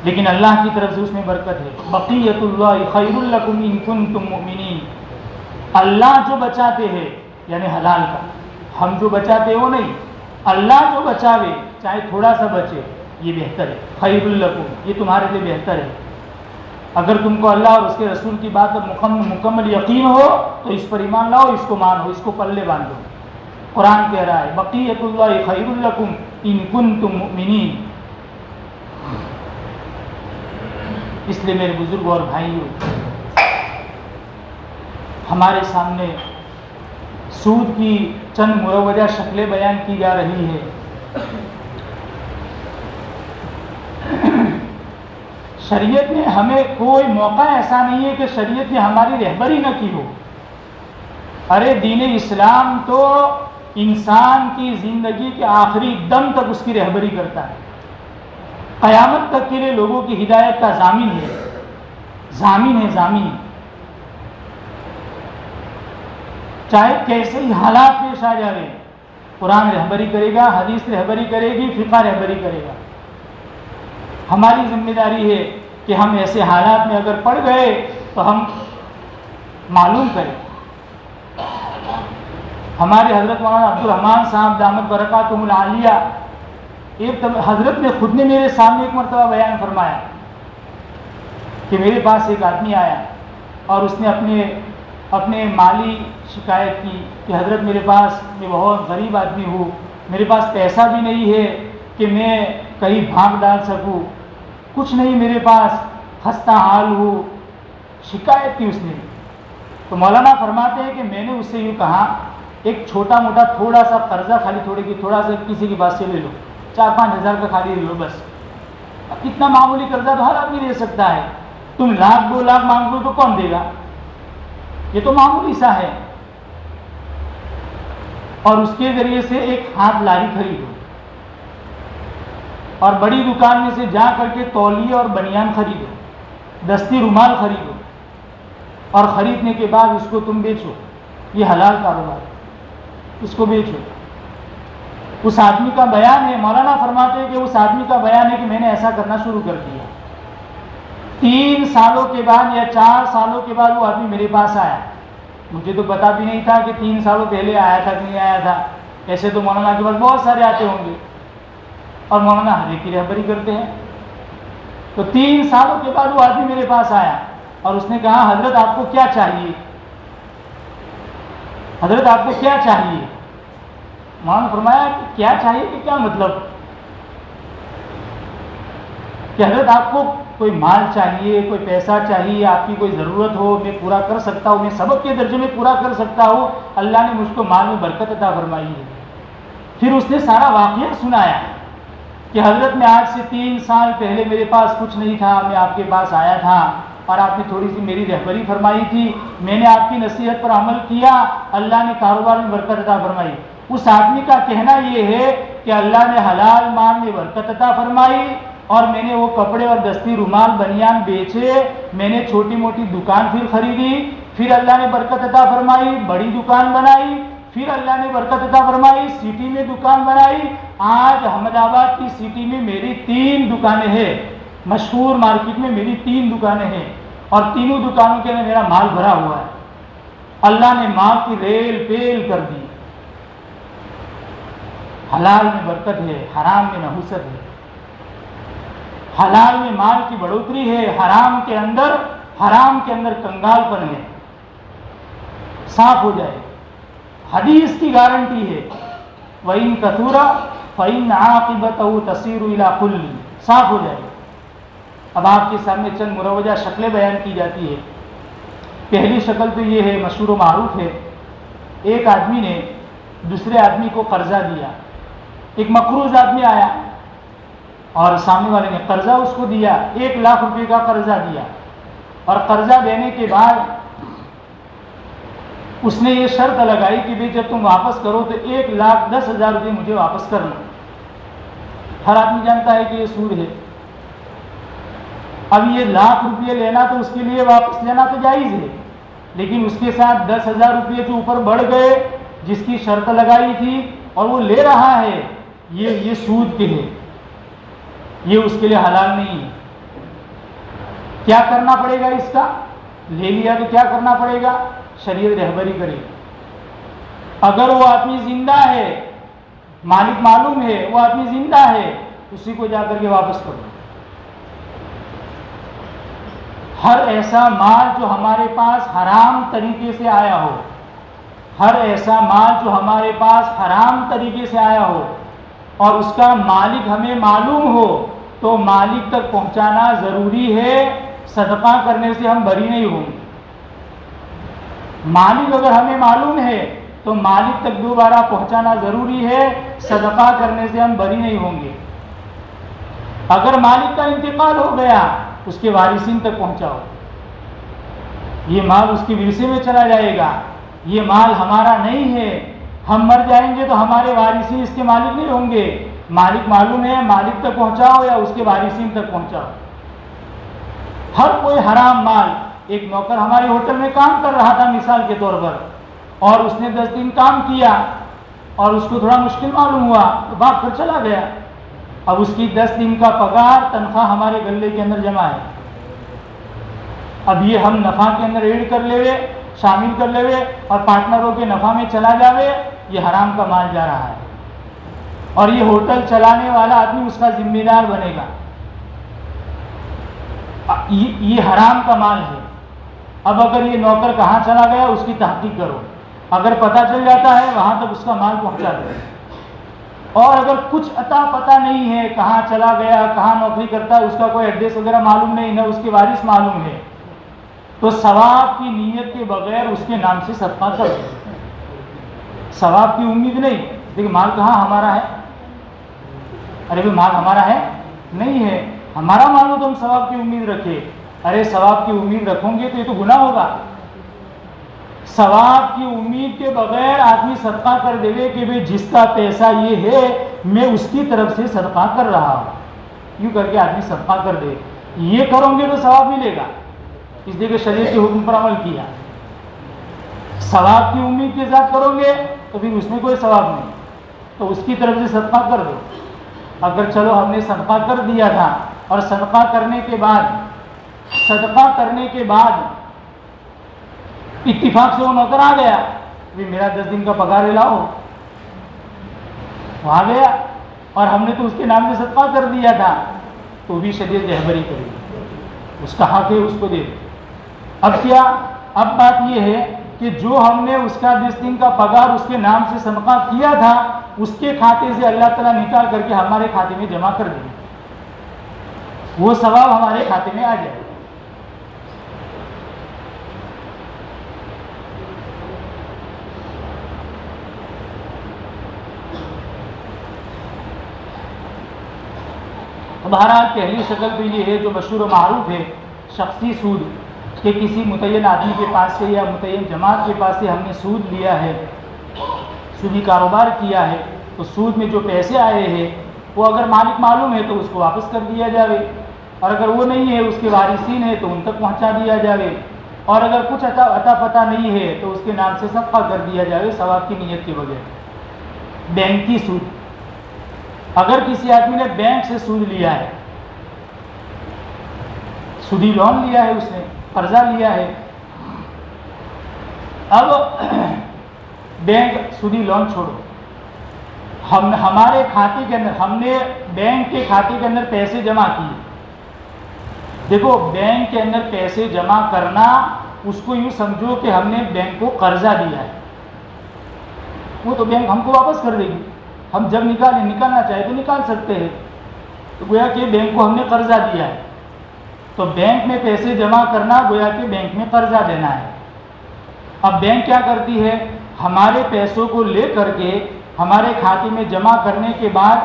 لیکن اللہ کی طرف سے اس میں برکت ہے. بقیت اللہ خیر لکم ان کنتم مؤمنین. اللہ جو بچاتے ہیں یعنی حلال کا، ہم جو بچاتے وہ نہیں، اللہ جو بچاوے چاہے تھوڑا سا بچے یہ بہتر ہے. خیر لکم، یہ تمہارے لیے بہتر ہے. اگر تم کو اللہ اور اس کے رسول کی بات پر مکمل یقین ہو تو اس پر ایمان لاؤ، اس کو مانو، اس کو پلے باندھو. قرآن کہہ رہا ہے بقیت اللہ خیر لکم ان کنتم مؤمنین. اس لیے میرے بزرگوں اور بھائیوں، ہمارے سامنے سود کی چند مروجہ شکلیں بیان کی جا رہی ہے. شریعت نے ہمیں کوئی موقع ایسا نہیں ہے کہ شریعت نے ہماری رہبری نہ کی ہو. ارے دین اسلام تو انسان کی زندگی کے آخری دم تک اس کی رہبری کرتا ہے، قیامت تک کے لیے لوگوں کی ہدایت کا ضامن ہے، ضامن۔ چاہے کیسے ہی حالات پیش آ جائے، قرآن رہبری کرے گا، حدیث رہبری کرے گی، فقہ رہبری کرے گا۔ ہماری ذمہ داری ہے کہ ہم ایسے حالات میں اگر پڑ گئے تو ہم معلوم کریں۔ ہمارے حضرت مولانا عبدالرحمان صاحب دامت برکاتہم العالیہ، حضرت نے خود نے میرے سامنے ایک مرتبہ بیان فرمایا کہ میرے پاس ایک آدمی آیا اور اس نے اپنے مالی شکایت کی کہ حضرت میرے پاس، میں بہت غریب آدمی ہوں، میرے پاس پیسہ بھی نہیں ہے کہ میں کہیں بھاگ ڈال سکوں، کچھ نہیں میرے پاس، خستہ حال ہوں، شکایت کی اس نے۔ تو مولانا فرماتے ہیں کہ میں نے اس سے یوں کہا، ایک چھوٹا موٹا تھوڑا سا قرضہ خالی تھوڑا سا کسی کے پاس سے لے لو، 4-5 ہزار کا خالی لے لو بس۔ اتنا معمولی قرضہ تو ہر آدمی لے سکتا ہے، تم 1,00,000-2 لاکھ مانگ لو تو کون دے گا؟ یہ تو معمولی سا ہے۔ اور اس کے ذریعے سے ایک ہاتھ لاری خریدو اور بڑی دکان میں سے جا کر کے تولیے اور بنیان خریدو، دستی رومال خریدو، اور خریدنے کے بعد اس کو تم بیچو، یہ حلال کاروبار ہے، اس کو بیچو۔ اس آدمی کا بیان ہے، مولانا فرماتے ہیں کہ اس آدمی کا بیان ہے کہ میں نے ایسا کرنا شروع کر دیا۔ 3 سالوں کے بعد یا 4 سالوں کے بعد وہ آدمی میرے پاس آیا، مجھے تو پتا بھی نہیں تھا کہ 3 سالوں پہلے آیا تھا کہ نہیں آیا تھا، ایسے تو مولانا کے پاس بہت سارے آتے ہوں گے اور مولانا ہر ایک کی رہبری کرتے ہیں۔ تو 3 سالوں کے بعد وہ آدمی میرے پاس آیا اور اس نے کہا، حضرت آپ کو کیا چاہیے؟ حضرت آپ کو کیا چاہیے؟ مولانا فرمایا کہ کیا چاہیے کہ کیا مطلب؟ کہ حضرت آپ کو کوئی مال چاہیے، کوئی پیسہ چاہیے، آپ کی کوئی ضرورت ہو، میں پورا کر سکتا ہوں، میں سبق کے درجے میں پورا کر سکتا ہوں، اللہ نے مجھ کو مال میں برکت عطا فرمائی ہے۔ پھر اس نے سارا واقعہ سنایا کہ حضرت میں آج سے 3 سال پہلے میرے پاس کچھ نہیں تھا، میں آپ کے پاس آیا تھا اور آپ نے تھوڑی سی میری رہبری فرمائی تھی، میں نے آپ کی نصیحت پر عمل کیا، اللہ نے کاروبار میں برکت عطا فرمائی۔ اس آدمی کا کہنا یہ ہے کہ اللہ نے حلال مال میں برکت عطا فرمائی اور میں نے وہ کپڑے اور دستی رومال بنیان بیچے، میں نے چھوٹی موٹی دکان پھر خریدی، پھر اللہ نے برکت عطا فرمائی، بڑی دکان بنائی، پھر اللہ نے برکت عطا فرمائی، سٹی میں دکان بنائی۔ آج احمد آباد کی سٹی میں میری 3 دکانیں ہیں، مشہور مارکیٹ میں میری 3 دکانیں ہیں اور تینوں دکانوں کے لیے میرا مال بھرا ہوا ہے۔ اللہ نے مال کی ریل پیل کر دی۔ حلال میں برکت ہے، حرام میں نحوست ہے۔ حلال میں مال کی بڑھوتری ہے، حرام کے اندر کنگال پن ہے۔ صاف ہو جائے، حدیث کی گارنٹی ہے، وَإِن كَثُرَ فَإِنَّ عَاقِبَتَهُ تَصِيرُ إِلَى كُلِّ، صاف ہو جائے۔ اب آپ کے سامنے چند مروجہ شکلیں بیان کی جاتی ہے۔ پہلی شکل تو یہ ہے، مشہور و معروف ہے، ایک آدمی نے دوسرے آدمی کو قرضہ دیا، ایک مقروض آدمی آیا اور سامنے والے نے قرضہ اس کو دیا، 1 لاکھ روپے کا قرضہ دیا، اور قرضہ دینے کے بعد اس نے یہ شرط لگائی کہ بھئی جب تم واپس کرو تو 1,10,000 روپے مجھے واپس کرنا۔ ہر آدمی جانتا ہے کہ یہ سود ہے۔ اب یہ 1,00,000 روپے لینا تو اس کے لیے واپس لینا تو جائز ہے، لیکن اس کے ساتھ 10,000 روپے جو اوپر بڑھ گئے جس کی شرط لگائی تھی اور وہ لے رہا ہے، یہ سود کے ہے، یہ اس کے لیے حلال نہیں ہے۔ کیا کرنا پڑے گا اس کا؟ لے لیا تو کیا کرنا پڑے گا؟ شریعت رہبری کرے گی۔ اگر وہ آدمی زندہ ہے، مالک معلوم ہے، وہ آدمی زندہ ہے، اسی کو جا کر کے واپس کرو۔ ہر ایسا مال جو ہمارے پاس حرام طریقے سے آیا ہو، ہر ایسا مال جو ہمارے پاس حرام طریقے سے آیا ہو اور اس کا مالک ہمیں معلوم ہو تو مالک تک پہنچانا ضروری ہے، صدقہ کرنے سے ہم بری نہیں ہوں گے۔ مالک اگر ہمیں معلوم ہے تو مالک تک دوبارہ پہنچانا ضروری ہے، صدقہ کرنے سے ہم بری نہیں ہوں گے۔ اگر مالک کا انتقال ہو گیا، اس کے وارثین تک پہنچاؤ، یہ مال اس کے ورثے میں چلا جائے گا، یہ مال ہمارا نہیں ہے، ہم مر جائیں گے تو ہمارے وارثین اس کے مالک نہیں ہوں گے، مالک معلوم ہے، مالک تک پہنچاؤ یا اس کے وارثین تک پہنچاؤ۔ ہر کوئی حرام مال، ایک نوکر ہمارے ہوٹل میں کام کر رہا تھا مثال کے طور پر، اور اس نے 10 دن کام کیا اور اس کو تھوڑا مشکل معلوم ہوا تو بھاگ کر چلا گیا، اب اس کی 10 دن کا پگار تنخواہ ہمارے گلے کے اندر جمع ہے، اب یہ ہم نفع کے اندر ایڈ کر لے وے، شامل کر لے وے اور پارٹنروں کے نفع میں چلا جاوے، یہ حرام کا مال جا رہا ہے، اور یہ ہوٹل چلانے والا آدمی اس کا ذمہ دار بنے گا، یہ حرام کا مال ہے۔ اب اگر یہ نوکر کہاں چلا گیا اس کی تحقیق کرو، اگر پتہ چل جاتا ہے وہاں تک اس کا مال پہنچا دو، اور اگر کچھ عطا پتہ نہیں ہے کہاں چلا گیا، کہاں نوکری کرتا ہے، اس کا کوئی ایڈریس وغیرہ معلوم نہیں، نہ اس کے وارث معلوم ہے، تو ثواب کی نیت کے بغیر اس کے نام سے صدقہ کر دو، ثواب کی امید نہیں، دیکھیں مال کہاں ہمارا ہے، ارے بھائی مال ہمارا ہے نہیں ہے، ہمارا مال ہو تو ہم ثواب کی امید رکھے، ارے ثواب کی امید رکھو گے تو یہ تو گناہ ہوگا، ثواب کی امید کے بغیر آدمی صدقہ کر دے گے کہ بھئی جس کا پیسہ یہ ہے میں اس کی طرف سے صدقہ کر رہا ہوں، یوں کر کے آدمی صدقہ کر دے، یہ کرو گے تو ثواب ملے گا، اس لیے کہ شریعت کے حکم پر عمل کیا، ثواب کی امید کے ساتھ کرو گے تو پھر اس میں کوئی ثواب نہیں، تو اس کی طرف سے صدقہ کر دو۔ اگر چلو ہم نے صدقہ کر دیا تھا اور صدقہ کرنے کے بعد اتفاق سے وہ نوکر آ گیا، بھی میرا 10 دن کا پگار لاؤ، وہ آ گیا اور ہم نے تو اس کے نام سے صدقہ کر دیا تھا، تو بھی شریعت رہبری کرے گی، اس کا حق ہے اس کو دے دے۔ اب کیا، اب بات یہ ہے کہ جو ہم نے اس کا 10 دن کا پگار اس کے نام سے صدقہ کیا تھا اس کے کھاتے سے اللہ تعالیٰ نکال کر کے ہمارے کھاتے میں جمع کر دیں، وہ ثواب ہمارے کھاتے میں آ جائے۔ بہرحال پہلی شکل تو یہ ہے جو مشہور و معروف ہے، شخصی سود، کہ کسی متعین آدمی کے پاس سے یا متعین جماعت کے پاس سے ہم نے سود لیا ہے، سودی کاروبار کیا ہے، تو سود میں جو پیسے آئے ہیں وہ اگر مالک معلوم ہے تو اس کو واپس کر دیا جاوے، اور اگر وہ نہیں ہے اس کے وارثین ہیں تو ان تک پہنچا دیا جاوے، اور اگر کچھ عطا پتہ نہیں ہے تو اس کے نام سے صدقہ کر دیا جاوے ثواب کی نیت کے بغیر۔ بینکی سود، اگر کسی آدمی نے بینک سے سود لیا ہے، سودی لون لیا ہے، اس نے قرضہ لیا ہے، اب بینک سودی لون چھوڑو، ہمارے کھاتے کے اندر ہم نے بینک کے کھاتے کے اندر پیسے جمع کیے، دیکھو بینک کے اندر پیسے جمع کرنا اس کو یوں سمجھو کہ ہم نے بینک کو قرضہ دیا ہے، وہ تو بینک ہم کو واپس کر دے گی، ہم جب نکالنا چاہے تو نکال سکتے ہیں، تو گویا کہ بینک کو ہم نے قرضہ دیا ہے، تو بینک میں پیسے جمع کرنا گویا کہ بینک میں قرضہ دینا ہے۔ اب بینک کیا کرتی ہے، ہمارے پیسوں کو لے کر کے ہمارے کھاتے میں جمع کرنے کے بعد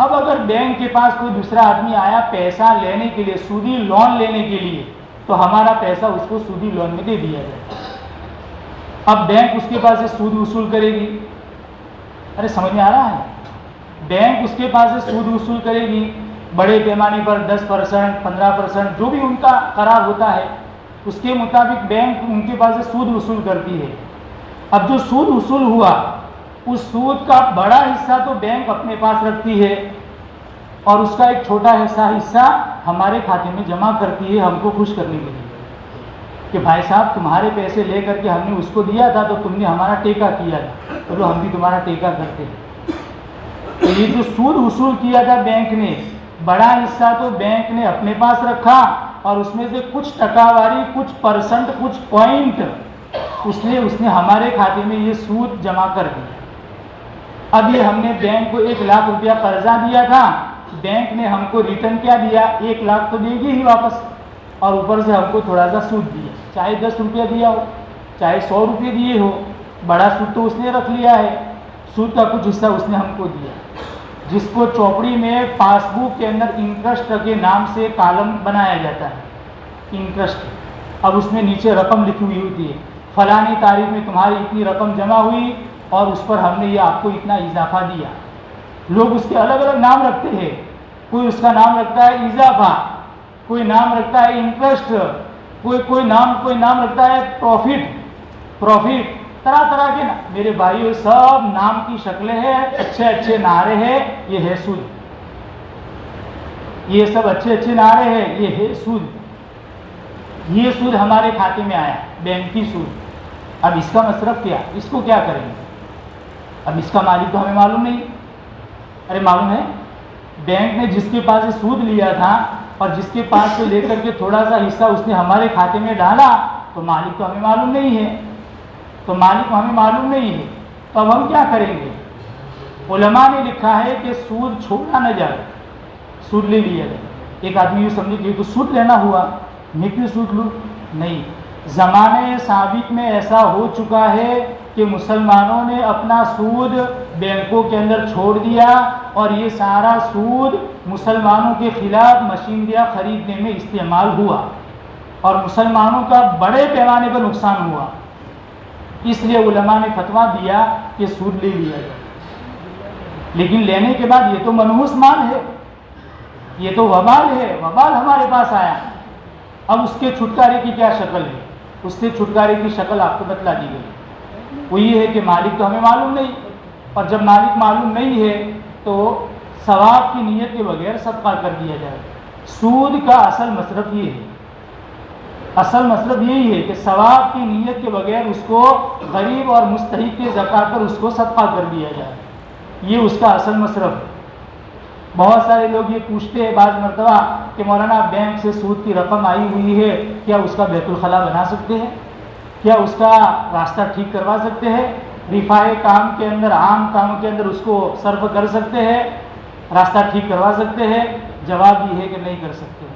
اب اگر بینک کے پاس کوئی دوسرا آدمی آیا پیسہ لینے کے لیے، سودی لون لینے کے لیے، تو ہمارا پیسہ اس کو سودی لون میں دے دیا جائے، اب بینک اس کے پاس سے سود وصول کرے گی، ارے سمجھ میں آ رہا ہے، بینک اس کے پاس سے سود وصول کرے گی، بڑے پیمانے پر 10%، 15%، جو بھی ان کا قرار ہوتا ہے اس کے مطابق بینک ان کے پاس سے سود وصول کرتی ہے۔ اب جو سود وصول ہوا اس سود کا بڑا حصہ تو بینک اپنے پاس رکھتی ہے اور اس کا ایک چھوٹا حصہ ہمارے کھاتے میں جمع کرتی ہے، ہم کو خوش کرنے کے لیے کہ بھائی صاحب تمہارے پیسے لے کر کے ہم نے اس کو دیا تھا تو تم نے ہمارا ٹیکہ کیا تھا، چلو ہم بھی تمہارا ٹیکہ کرتے ہیں۔ تو یہ جو سود وصول کیا تھا بینک نے، بڑا حصہ تو بینک نے اپنے پاس رکھا اور اس میں سے کچھ ٹکاواری، کچھ پرسنٹ، کچھ پوائنٹ اس نے ہمارے کھاتے میں یہ سود جمع کر دیا۔ اب یہ ہم نے بینک کو 1 لاکھ روپیہ قرضہ دیا تھا، بینک نے ہم کو ریٹرن کیا دیا، 1 لاکھ تو دے گی ہی واپس، اور اوپر سے ہم کو تھوڑا سا سود دیا، چاہے 10 روپیہ دیا ہو چاہے 100 روپئے دیے ہو، بڑا سود تو اس نے رکھ لیا ہے، سود کا کچھ حصہ اس نے ہم کو دیا، جس کو چوپڑی میں پاس بک کے اندر انٹرسٹ کے نام سے کالم بنایا جاتا ہے، انٹرسٹ، اب اس میں نیچے رقم لکھی ہوئی ہوتی ہے فلانی تاریخ میں تمہاری اتنی رقم جمع ہوئی اور اس پر ہم نے یہ آپ کو اتنا اضافہ دیا. لوگ اس کے الگ الگ نام رکھتے ہیں. کوئی اس کا نام رکھتا ہے اضافہ، کوئی نام رکھتا ہے انٹرسٹ، کوئی نام رکھتا ہے پروفٹ، طرح طرح کے میرے بھائیو سب نام کی شکلیں ہیں، اچھے اچھے نعرے ہیں. یہ ہے سود. یہ سب اچھے اچھے نعرے ہیں، یہ ہے سود. یہ سود ہمارے کھاتے میں آیا، بینکی سود. اب اس کا مصرف کیا، اس کو کیا کریں گے؟ اب اس کا مالک تو ہمیں معلوم نہیں. ارے معلوم ہے، بینک نے جس کے پاس سے سود لیا تھا اور جس کے پاس سے لے کر کے تھوڑا سا حصہ اس نے ہمارے کھاتے میں ڈالا، تو مالک تو ہمیں معلوم نہیں ہے. تو اب ہم کیا کریں گے؟ علماء نے لکھا ہے کہ سود چھوڑا نہ جائے، سود لے لیا جائے. ایک آدمی یہ سمجھے کہ تو سود لینا ہوا، میں کیوں سود لوں؟ نہیں. زمانے سابق میں ایسا ہو چکا ہے کہ مسلمانوں نے اپنا سود بینکوں کے اندر چھوڑ دیا اور یہ سارا سود مسلمانوں کے خلاف مشینریاں خریدنے میں استعمال ہوا اور مسلمانوں کا بڑے پیمانے پر نقصان ہوا. اس لیے علماء نے فتویٰ دیا کہ سود لے لیا جائے. لیکن لینے کے بعد یہ تو منحوس مال ہے، یہ تو وبال ہے، وبال ہمارے پاس آیا. اب اس کے چھٹکارے کی کیا شکل ہے؟ اس سے چھٹکارے کی شکل آپ کو بتلا دی گئی. وہ یہ ہے کہ مالک تو ہمیں معلوم نہیں، اور جب مالک معلوم نہیں ہے تو ثواب کی نیت کے بغیر صدقہ کر دیا جائے. سود کا اصل مصرف یہ ہے، اصل مصرف یہی ہے کہ ثواب کی نیت کے بغیر اس کو غریب اور مستحق کے زکوٰۃ پر اس کو صدقہ کر دیا جائے. یہ اس کا اصل مصرف ہے. بہت سارے لوگ یہ پوچھتے ہیں بعض مرتبہ کہ مولانا بینک سے سود کی رقم آئی ہوئی ہے، کیا اس کا بیت الخلا بنا سکتے ہیں؟ کیا اس کا راستہ ٹھیک کروا سکتے ہیں؟ رفاہ کام کے اندر، عام کام کے اندر اس کو صرف کر سکتے ہیں؟ راستہ ٹھیک کروا سکتے ہیں؟ جواب یہ ہے کہ نہیں کر سکتے.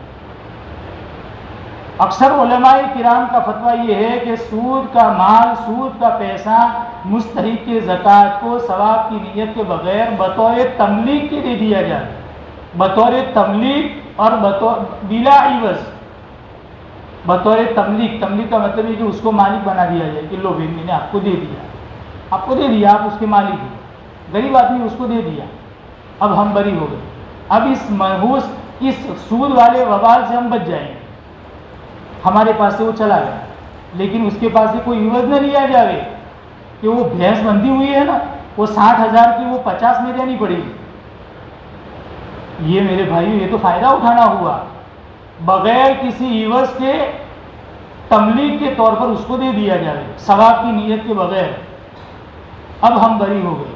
اکثر علماء کرام کا فتویٰ یہ ہے کہ سود کا مال، سود کا پیسہ مستحق کے زکوٰۃ کو ثواب کی نیت کے بغیر بطور تملیغ کے دے دیا جائے. بطور تملیغ اور بطور بلا عوض، بطور تملیغ کا مطلب ہے کہ اس کو مالک بنا دیا جائے کہ لو بھائی میں نے آپ کو دے دیا، آپ اس کے مالک ہیں. غریب آدمی اس کو دے دیا، اب ہم بری ہو گئے. اب اس منحوس، اس سود والے وبال سے ہم بچ جائیں گے. ہمارے پاس سے وہ چلا گیا، لیکن اس کے پاس سے کوئی عوض نہ لیا جائے کہ وہ بھینس بندھی ہوئی ہے نا، وہ 60,000 کی وہ 50 میں دینی پڑے گی. یہ میرے بھائی یہ تو فائدہ اٹھانا ہوا، بغیر کسی عوض کے تملیغ کے طور پر اس کو دے دیا جائے ثواب کی نیت کے بغیر. اب ہم بری ہو گئے.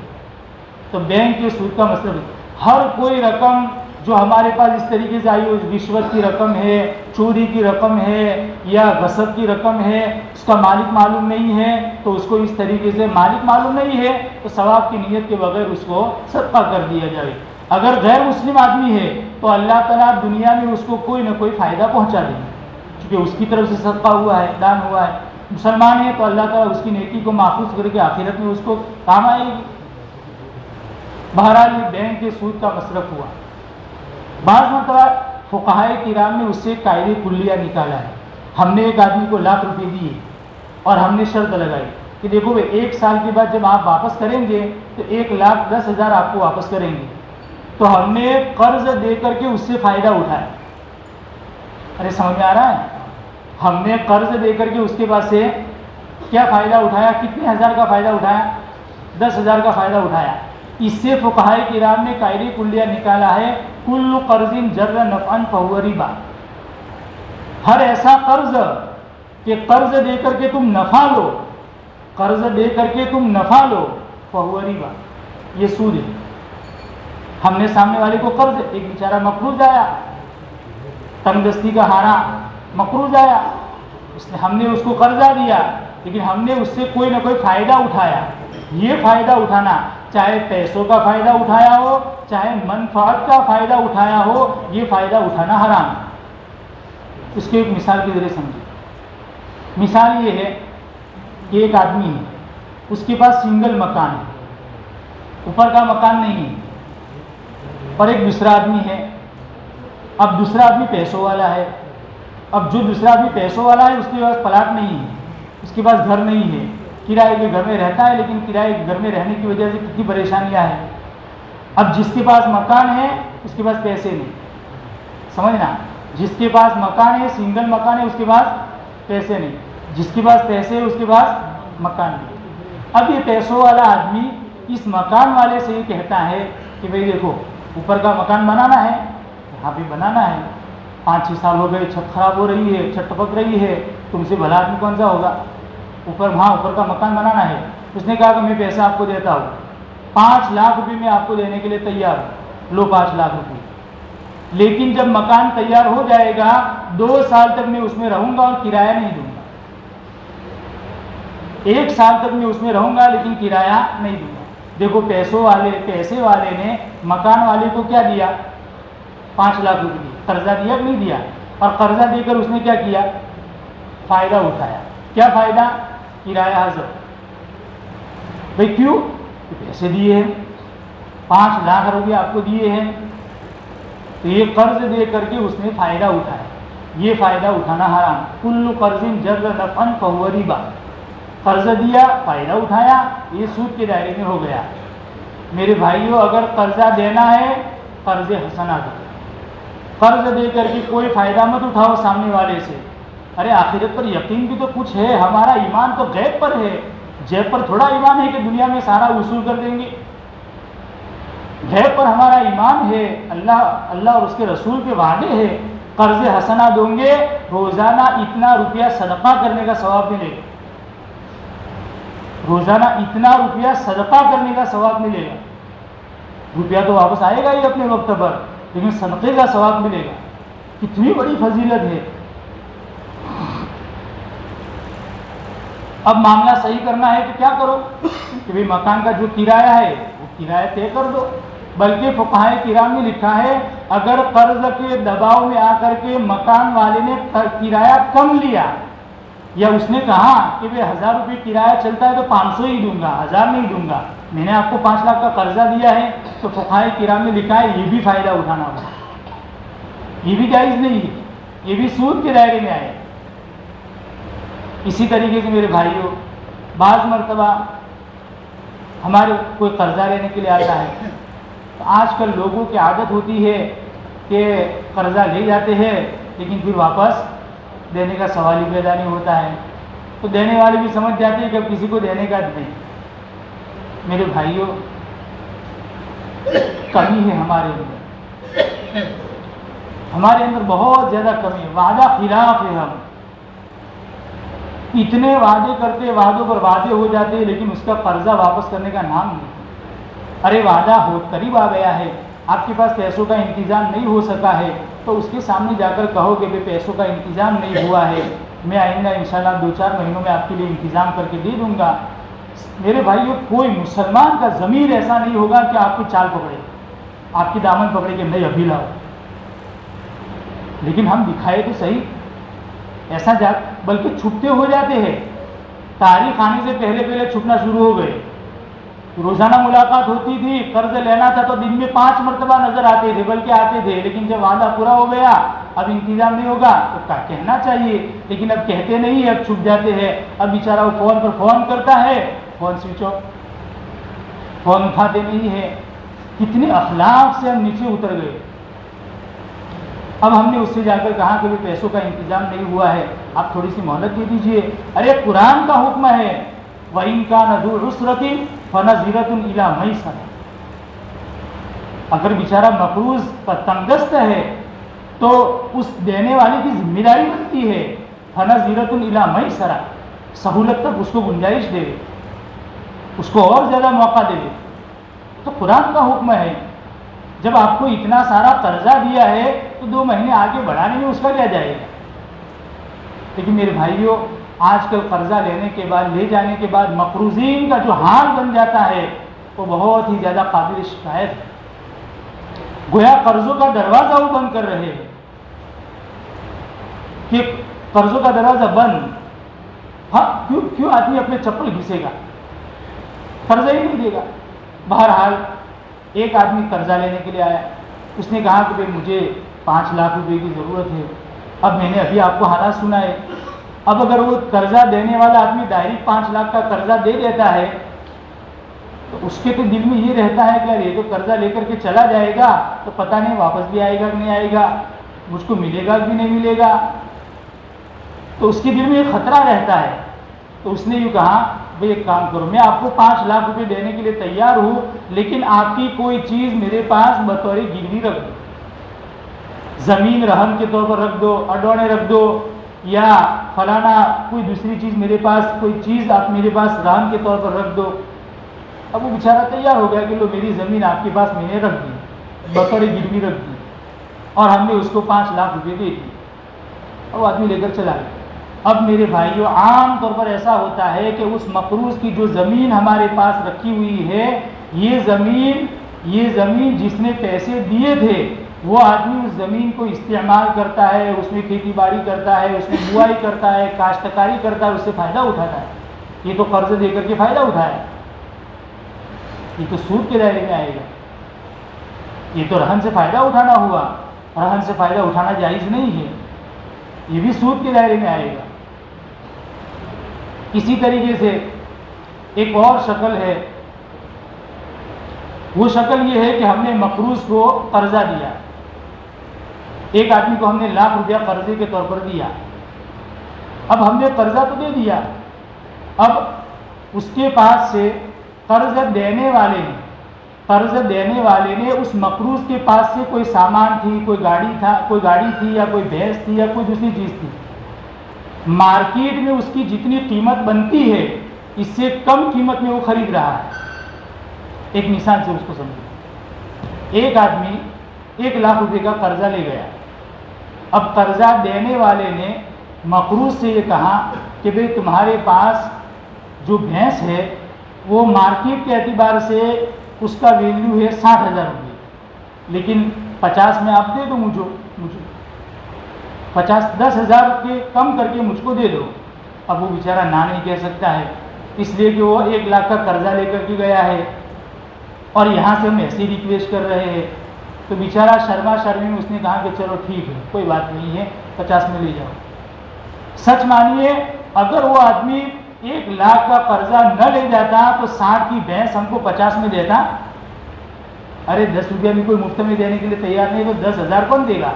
تو بینک کے سود کا مطلب ہر کوئی رقم جو ہمارے پاس اس طریقے سے آئی ہو، رشوت کی رقم ہے، چوری کی رقم ہے یا غصب کی رقم ہے، اس کا مالک معلوم نہیں ہے تو اس کو اس طریقے سے، مالک معلوم نہیں ہے تو ثواب کی نیت کے بغیر اس کو صدقہ کر دیا جائے. اگر غیر مسلم آدمی ہے تو اللہ تعالیٰ دنیا میں اس کو کوئی نہ کوئی فائدہ پہنچا دیں گے، کیونکہ اس کی طرف سے صدقہ ہوا ہے، دان ہوا ہے. مسلمان ہے تو اللہ تعالیٰ اس کی نیکی کو محفوظ کر کے آخرت میں اس کو کام آئے گی. بہرحال یہ بینک کے سود کا مصرف ہوا. بعض مرتبہ فقہائے کرام نے اس سے قاعدے کلیہ نکالا ہے. ہم نے ایک آدمی کو 1,00,000 روپے دیے اور ہم نے شرط لگائی کہ دیکھو 1 سال کے بعد جب آپ واپس کریں گے تو 1,10,000 آپ کو واپس کریں گے. تو ہم نے قرض دے کر کے اس سے فائدہ اٹھایا. ارے سمجھ میں آ رہا ہے؟ ہم نے قرض دے کر کے اس کے پاس سے کیا فائدہ اٹھایا؟ کتنے ہزار کا فائدہ اٹھایا؟ 10,000 کا فائدہ اٹھایا. اس سے فقہائے کرام نے قاعدہ کلیہ نکالا ہے کل قرض جر نفعا فہو ربا. ہر ایسا قرض کہ قرض دے کر کے تم نفع لو، قرض دے کر کے تم نفع لو، فہو ربا، یہ سود ہے. ہم نے سامنے والے کو قرض، ایک بیچارہ مقروض آیا، تنگ دستی کا ہارا مقروض آیا، ہم نے اس کو قرضہ دیا لیکن ہم نے اس سے کوئی نہ کوئی فائدہ اٹھایا. یہ فائدہ اٹھانا، چاہے پیسوں کا فائدہ اٹھایا ہو چاہے منفعت کا فائدہ اٹھایا ہو، یہ فائدہ اٹھانا حرام ہے. اس کے ایک مثال کے ذریعے سمجھیں. مثال یہ ہے کہ ایک آدمی ہے، اس کے پاس سنگل مکان ہے، اوپر کا مکان نہیں ہے، اور ایک دوسرا آدمی ہے. اب دوسرا آدمی پیسوں والا ہے. اب جو دوسرا آدمی پیسوں والا ہے اس کے پاس پلاٹ نہیں ہے، اس کے پاس گھر نہیں ہے، کرائے کے گھر میں رہتا ہے، لیکن کرائے کے گھر میں رہنے کی وجہ سے کتنی پریشانیاں ہیں۔ اب جس کے پاس مکان ہے اس کے پاس پیسے نہیں، سمجھنا، جس کے پاس مکان ہے، سنگل مکان ہے، اس کے پاس پیسے نہیں، جس کے پاس پیسے ہے اس کے پاس مکان نہیں۔ اب یہ پیسوں والا آدمی اس مکان والے سے یہ کہتا ہے کہ بھئی دیکھو اوپر کا مکان بنانا ہے، یہاں بھی بنانا ہے، 5-6 سال ہو گئے، چھت خراب ہو رہی ہے، چھت ٹپک رہی ہے، تم سے بھلا آدمی کون سا ہوگا، اوپر کا مکان بنانا ہے۔ اس نے کہا کہ میں پیسہ آپ کو دیتا ہوں، 5 لاکھ روپے میں آپ کو دینے کے لیے تیار ہوں، لو 5 لاکھ روپے، لیکن جب مکان تیار ہو جائے گا 2 سال تک میں اس میں رہوں گا اور کرایہ نہیں دوں گا، 1 سال تک میں اس میں رہوں گا لیکن کرایہ نہیں دوں گا۔ دیکھو پیسے والے نے مکان والے کو کیا دیا، 5 لاکھ روپے دی، قرضہ دیا کہ نہیں دیا، اور قرضہ دے کر اس نے کیا کیا، فائدہ اٹھایا۔ کیا فائدہ، کرایہ حاضر۔ بھائی کیوں، پیسے دیے ہیں، 5 لاکھ روپے آپ کو دیے ہیں، تو یہ قرض دے کر کے اس نے فائدہ اٹھایا، یہ فائدہ اٹھانا حرام۔ کل قرض جر نفعا فہو ربا، قرض دیا فائدہ اٹھایا، یہ سود کے دائرے میں ہو گیا۔ میرے بھائیوں، اگر قرضہ دینا ہے قرض حسنہ دو، قرض دے کر کے کوئی فائدہ مت اٹھاؤ سامنے والے سے۔ ارے آخرت پر یقین بھی تو کچھ ہے، ہمارا ایمان تو غیب پر ہے، جیب پر تھوڑا ایمان ہے کہ دنیا میں سارا وصول کر دیں گے۔ غیب پر ہمارا ایمان ہے، اللہ اور اس کے رسول کے وعدے ہیں، قرض حسنہ دوں گے، روزانہ اتنا روپیہ صدقہ کرنے کا ثواب ملے گا، روزانہ اتنا روپیہ صدقہ کرنے کا ثواب ملے گا۔ روپیہ تو واپس آئے گا ہی اپنے وقت پر، لیکن صدقے کا ثواب ملے گا۔ کتنی بڑی فضیلت ہے۔ اب معاملہ صحیح کرنا ہے تو کیا کرو کہ بھئی مکان کا جو کرایہ ہے وہ کرایہ طے کر دو۔ بلکہ فقہائے کرام نے لکھا ہے اگر قرض کے دباؤ میں آ کر کے مکان والے نے کرایہ کم لیا، یا اس نے کہا کہ بھئی 1000 روپے کرایہ چلتا ہے تو 500 ہی دوں گا، 1000 نہیں دوں گا، میں نے آپ کو 5 لاکھ کا قرضہ دیا ہے، تو فقہائے کرام نے لکھا ہے یہ بھی فائدہ اٹھانا ہوگا، یہ بھی جائز نہیں ہے، یہ بھی سود کے دائرے میں آئے۔ اسی طریقے سے میرے بھائیوں، بعض مرتبہ ہمارے کوئی قرضہ لینے کے لیے آتا ہے، تو آج کل لوگوں کی عادت ہوتی ہے کہ قرضہ لے جاتے ہیں لیکن پھر واپس دینے کا سوال ہی پیدا نہیں ہوتا ہے، تو دینے والے بھی سمجھ جاتے ہیں کہ اب کسی کو دینے کا نہیں۔ میرے بھائیوں، کمی ہے ہمارے اندر بہت زیادہ کمی ہے، وعدہ خلاف ہے، ہم اتنے وعدے کرتے، وعدوں پر وعدے ہو جاتے ہیں لیکن اس کا قرضہ واپس کرنے کا نام نہیں۔ ارے وعدہ ہو قریب آ گیا ہے، آپ کے پاس پیسوں کا انتظام نہیں ہو سکا ہے، تو اس کے سامنے جا کر کہو کہ بھئی پیسوں کا انتظام نہیں ہوا ہے، میں آئندہ انشاءاللہ 2-4 مہینوں میں آپ کے لیے انتظام کر کے دے دوں گا۔ میرے بھائیوں، کوئی مسلمان کا ضمیر ایسا نہیں ہوگا کہ آپ کی چال پکڑے، آپ کی دامن پکڑے کہ نہیں ابھی لاؤ، لیکن ہم دکھائے تو صحیح، ایسا بلکہ چھپتے ہو جاتے ہیں، تاریخ آنے سے پہلے چھپنا شروع ہو گئے۔ روزانہ ملاقات ہوتی تھی، قرض لینا تھا تو دن میں 5 مرتبہ نظر آتے تھے، بلکہ آتے تھے، لیکن جب وعدہ پورا ہو گیا اب انتظام نہیں ہوگا تو کہنا چاہیے، لیکن اب کہتے نہیں، اب چھپ جاتے ہیں۔ اب بیچارہ وہ فون پر فون کرتا ہے، فون سوئچ آف، فون اٹھاتے نہیں ہے۔ کتنے اخلاق سے ہم نیچے اتر گئے۔ اب ہم نے اس سے جا کر کہا کہ پیسوں کا انتظام نہیں ہوا ہے، آپ تھوڑی سی مہلت دے دیجئے۔ ارے قرآن کا حکم ہے وَإِن كَانَ ذُو عُسْرَةٍ فَنَظِرَةٌ إِلَىٰ مَيْسَرَةٍ، اگر بیچارہ مقروض پر تنگدست ہے تو اس دینے والے کی ذمہ داری بنتی ہے فَنَظِرَةٌ إِلَىٰ مَيْسَرَةٍ، سہولت تک اس کو گنجائش دے، اس کو اور زیادہ موقع دے۔ تو قرآن کا حکم ہے، جب آپ کو اتنا سارا قرضہ دیا ہے تو 2 مہینے آگے بڑھانے میں اس کا کیا جائے گا۔ لیکن میرے بھائیوں، آج کل قرضہ لینے کے بعد، لے جانے کے بعد مقروضین کا جو حال بن جاتا ہے وہ بہت ہی زیادہ قابل شکایت ہے۔ گویا قرضوں کا دروازہ وہ بند کر رہے ہیں کہ قرضوں کا دروازہ بند، ہاں کیوں آدمی اپنے چپل گھسے گا، قرضہ ہی نہیں دے گا۔ بہرحال ایک آدمی قرضہ لینے کے لیے آیا، اس نے کہا کہ مجھے 5 لاکھ روپے کی ضرورت ہے۔ اب میں نے ابھی آپ کو حالات سنا ہے، اب اگر وہ قرضہ دینے والا آدمی ڈائریکٹ 5 لاکھ کا قرضہ دے دیتا ہے تو اس کے تو دل میں یہ رہتا ہے کہ یہ تو قرضہ لے کر کے چلا جائے گا تو پتہ نہیں واپس بھی آئے گا کہ نہیں آئے گا، مجھ کو ملے گا بھی نہیں ملے گا، تو اس کے دل میں ایک خطرہ رہتا ہے۔ تو اس نے یوں کہا بھئی ایک کام کرو، میں آپ کو 5 لاکھ روپے دینے کے لیے تیار ہوں، لیکن آپ کی کوئی چیز میرے پاس بطور گروی رکھ دو، زمین رہن کے طور پر رکھ دو، اڈونے رکھ دو، یا فلانا کوئی دوسری چیز میرے پاس، کوئی چیز آپ میرے پاس رہن کے طور پر رکھ دو۔ اب وہ بیچارہ تیار ہو گیا کہ لو میری زمین آپ کے پاس میں نے رکھ دی، بطور گروی رکھ دی، اور ہم نے اس کو 5 لاکھ روپے دے دی، اور وہ آدمی لے کر چلا گیا۔ اب میرے بھائیوں، عام طور پر ایسا ہوتا ہے کہ اس مقروض کی جو زمین ہمارے پاس رکھی ہوئی ہے، یہ زمین جس نے پیسے دیے تھے وہ آدمی اس زمین کو استعمال کرتا ہے، اس میں کھیتی باڑی کرتا ہے، اس میں بوائی کرتا ہے، کاشتکاری کرتا ہے، اس سے فائدہ اٹھاتا ہے۔ یہ تو قرض دے کر کے فائدہ اٹھایا، یہ تو سود کے دائرے میں آئے گا، یہ تو رہن سے فائدہ اٹھانا ہوا، رہن سے فائدہ اٹھانا جائز نہیں ہے، یہ بھی سود کے دائرے میں آئے گا۔ اسی طریقے سے ایک اور شکل ہے، وہ شکل یہ ہے کہ ہم نے مقروض کو قرضہ دیا، ایک آدمی کو ہم نے 1,00,000 روپیہ قرضے کے طور پر دیا، اب ہم نے قرضہ تو دے دیا، اب اس کے پاس سے قرض دینے والے نے اس مقروض کے پاس سے کوئی سامان تھی، کوئی گاڑی تھی یا کوئی بھینس تھی یا کوئی دوسری چیز تھی، مارکیٹ میں اس کی جتنی قیمت بنتی ہے اس سے کم قیمت میں وہ خرید رہا ہے۔ ایک مثال سے اس کو سمجھو، ایک آدمی 1,00,000 روپے کا قرضہ لے گیا، اب قرضہ دینے والے نے مقروض سے یہ کہا کہ بھئی تمہارے پاس جو بھینس ہے وہ مارکیٹ کے اعتبار سے اس کا ویلیو ہے 60,000 روپے، لیکن 50 میں آپ دے دو مجھے 10,000 روپے کم کر کے مجھ کو دے دو۔ اب وہ بیچارہ نہ نہیں کہہ سکتا ہے، اس لیے کہ وہ 1,00,000 کا قرضہ لے کر کے گیا ہے اور یہاں سے ہم ایسی ریکویسٹ کر رہے ہیں، تو بیچارہ شرما شرمی میں اس نے کہا کہ چلو ٹھیک ہے کوئی بات نہیں ہے 50 میں لے جاؤ۔ سچ مانیے اگر وہ آدمی 1,00,000 کا قرضہ نہ لے جاتا تو 60 کی بھینس ہم کو 50 میں دیتا؟ ارے 10 روپیہ بھی کوئی مفت میں دینے کے لیے تیار نہیں تو 10,000 کون دے گا؟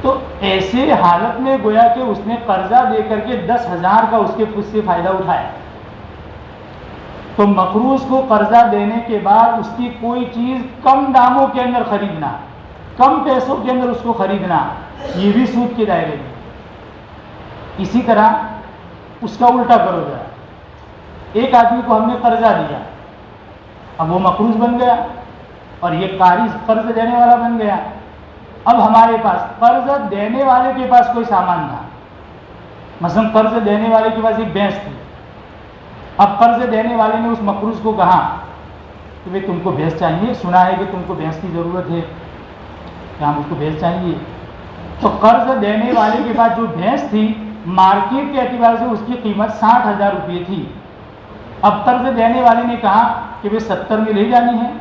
تو ایسے حالت میں گویا کہ اس نے قرضہ دے کر کے 10,000 کا اس کے خود سے فائدہ اٹھایا۔ تو مقروض کو قرضہ دینے کے بعد اس کی کوئی چیز کم داموں کے اندر خریدنا، کم پیسوں کے اندر اس کو خریدنا، یہ بھی سود کے دائرے میں۔ اسی طرح اس کا الٹا کرو ذرا، ایک آدمی کو ہم نے قرضہ دیا، اب وہ مقروض بن گیا اور یہ قرض دینے والا بن گیا۔ اب ہمارے پاس قرض دینے والے کے پاس کوئی سامان تھا، مثلا قرض دینے والے کے پاس ایک بھینس تھی، اب قرض دینے والے نے اس مقروض کو کہا کہ بھئی تم کو بھینس چاہیے، سنا ہے کہ تم کو بھینس کی ضرورت ہے، کیا مجھ کو بھینس چاہیے؟ تو قرض دینے والے کے پاس جو بھینس تھی مارکیٹ کے اعتبار سے اس کی قیمت 60,000 روپے تھی، اب قرض دینے والے نے کہا کہ بھئی 70 میں لے جانی ہے،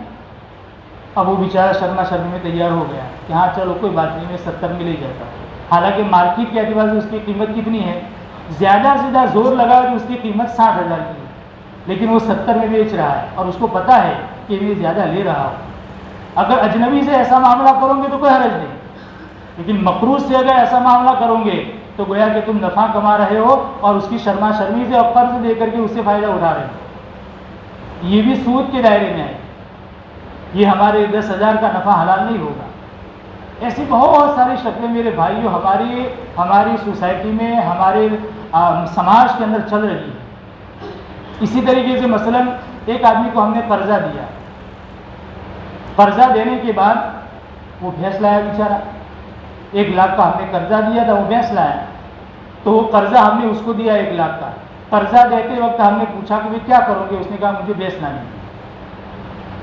اب وہ بیچارہ شرما شرمی میں تیار ہو گیا کہ ہاں چلو کوئی بات نہیں میں 70 میں لے جاتا ہوں، حالانکہ مارکیٹ کے اعتبار سے اس کی قیمت کتنی ہے، زیادہ سے زیادہ زور لگا کہ اس کی قیمت 60,000 کی ہے، لیکن وہ 70 میں بیچ رہا ہے اور اس کو پتا ہے کہ میں زیادہ لے رہا ہوں۔ اگر اجنبی سے ایسا معاملہ کرو گے تو کوئی حرج نہیں، لیکن مقروض سے اگر ایسا معاملہ کرو گے تو گویا کہ تم نفع کما رہے ہو اور اس کی شرما شرمی سے اور قرض دے کر کے اس سے فائدہ اٹھا رہے ہو، یہ بھی سود کے دائرے میں ہے، یہ ہمارے 10,000 کا نفع حلال نہیں ہوگا۔ ایسی بہت ساری شکلیں میرے بھائیوں ہماری سوسائٹی میں، ہمارے سماج کے اندر چل رہی ہے۔ اسی طریقے سے مثلا ایک آدمی کو ہم نے قرضہ دیا، قرضہ دینے کے بعد وہ بھینس لایا بیچارہ، 1,00,000 کا ہم نے قرضہ دیا تھا، وہ بھینس لایا، تو وہ قرضہ ہم نے اس کو دیا 1,00,000 کا، قرضہ دیتے وقت ہم نے پوچھا کہ کیا کرو گے، اس نے کہا مجھے بھینس لانی ہے۔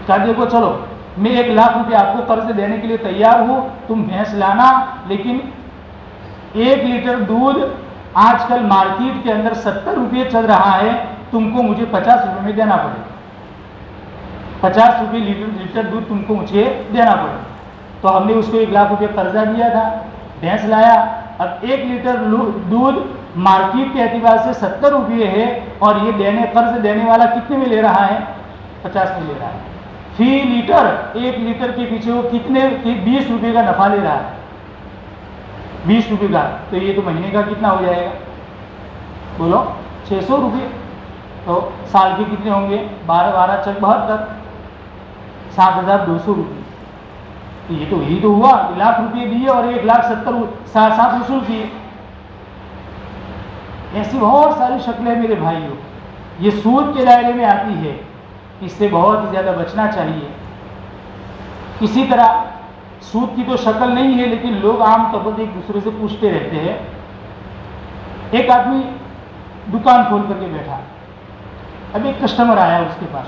کہا دیکھو چلو میں 1,00,000 روپے آپ کو قرض دینے کے لیے تیار ہوں، تم بھینس لانا، لیکن 1 لیٹر دودھ آج کل مارکیٹ کے اندر 70 روپے چل رہا ہے، تم کو مجھے 50 روپے میں دینا پڑے، 50 روپے لیٹر دودھ تم کو مجھے دینا پڑے۔ تو ہم نے اس کو 1,00,000 روپے قرضہ دیا تھا، بھینس لایا، اب 1 لیٹر دودھ مارکیٹ کے اعتبار سے 70 روپئے ہے، اور یہ قرض دینے والا کتنے میں لے رہا ہے؟ 50 میں لے رہا ہے۔ فی لیٹر 1 لیٹر کے پیچھے وہ 20 روپئے کا نفع لے رہا ہے، 20 روپئے کا۔ تو یہ تو مہینے کا کتنا ہو جائے گا؟ بولو 600 روپئے۔ تو سال کے کتنے ہوں گے؟ 12 چک 72، 7,200 روپئے۔ تو یہی تو ہوا، 1 لاکھ روپئے دیے اور 1,70,000 وصول کیے۔ ایسی بہت ساری شکلیں میرے بھائیوں یہ سود کے دائرے میں آتی ہے، اس سے بہت زیادہ بچنا چاہیے۔ اسی طرح سود کی تو شکل نہیں ہے، لیکن لوگ عام طور پر ایک دوسرے سے پوچھتے رہتے ہیں۔ ایک آدمی دکان کھول کر کے بیٹھا، اب ایک کسٹمر آیا اس کے پاس،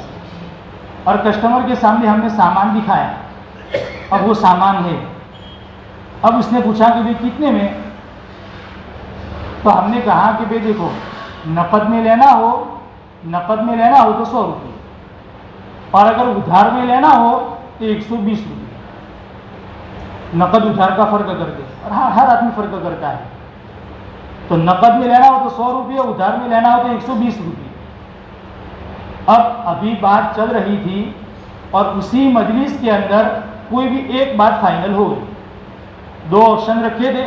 اور کسٹمر کے سامنے ہم نے سامان دکھایا، اب وہ سامان ہے۔ اب اس نے پوچھا کہ بھائی کتنے میں؟ تو ہم نے کہا کہ بھائی دیکھو، نقد میں لینا ہو تو 100 روپئے، اور اگر ادھار میں لینا ہو تو 120 روپئے۔ نقد ادھار کا فرق کر دے، اور ہر آدمی فرق کرتا ہے۔ تو نقد میں لینا ہو تو 100 روپئے، ادھار میں لینا ہو تو 120 روپئے۔ اب ابھی بات چل رہی تھی، اور اسی مجلس کے اندر کوئی بھی ایک بات فائنل ہو گئی۔ 2 آپشن رکھے تھے،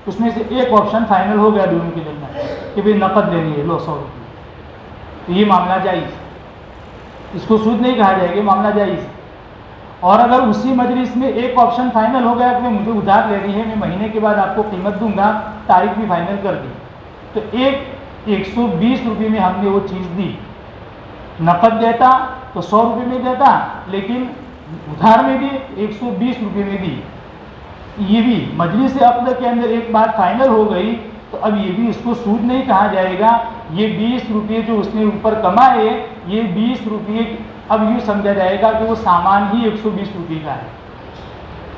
اس میں سے ایک آپشن فائنل ہو گیا دونوں کے درمیان کہ بھائی نقد لینی ہے، لو 100 روپئے۔ تو یہ معاملہ جائز، اس کو سود نہیں کہا جائے گا، معاملہ جائز۔ اور اگر اسی مجلس میں ایک آپشن فائنل ہو گیا کہ مجھے ادھار لینی ہے، میں مہینے کے بعد آپ کو قیمت دوں گا، تاریخ بھی فائنل کر دی، تو 120 روپئے میں ہم نے وہ چیز دی۔ نقد دیتا تو 100 روپئے میں دیتا، لیکن ادھار میں بھی 120 روپئے میں دی۔ یہ بھی مجلس عقد کے اندر ایک بات فائنل ہو گئی، تو اب یہ بھی اس کو سود نہیں کہا جائے گا۔ یہ 20 روپئے جو اس نے اوپر کمائے، یہ 20 روپئے اب یوں سمجھا جائے گا کہ وہ سامان ہی 120 روپئے کا ہے۔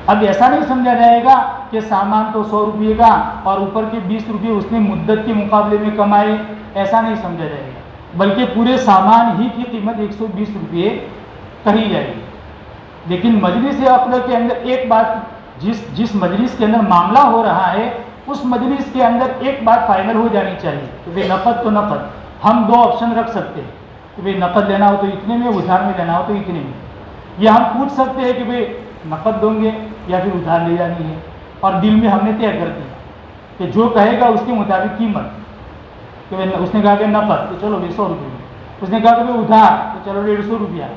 اب ایسا نہیں سمجھا جائے گا کہ سامان تو 100 روپئے کا اور اوپر کے 20 روپئے اس نے مدت کے مقابلے میں کمائے، ایسا نہیں سمجھا جائے گا، بلکہ پورے سامان ہی کی قیمت 120 روپئے کہی جائے گی۔ لیکن مجلس عقد کے اندر ایک بات، جس مجلس کے اندر معاملہ ہو رہا ہے، اس مجلس کے اندر ایک بات فائنل ہو جانی چاہیے کہ بھائی نقد تو نقد، ہم 2 آپشن رکھ سکتے ہیں کہ بھائی نقد لینا ہو تو اتنے میں، ادھار میں لینا ہو تو اتنے میں۔ یا ہم پوچھ سکتے ہیں کہ بھائی نقد دوں گے یا پھر ادھار لے جانی ہے، اور دل میں ہم نے طے کر دیا کہ جو کہے گا اس کے مطابق قیمت، کہ اس نے کہا کہ نقد تو چلو 100 روپئے، اس نے کہا کہ بھائی ادھار تو چلو 150 روپیہ۔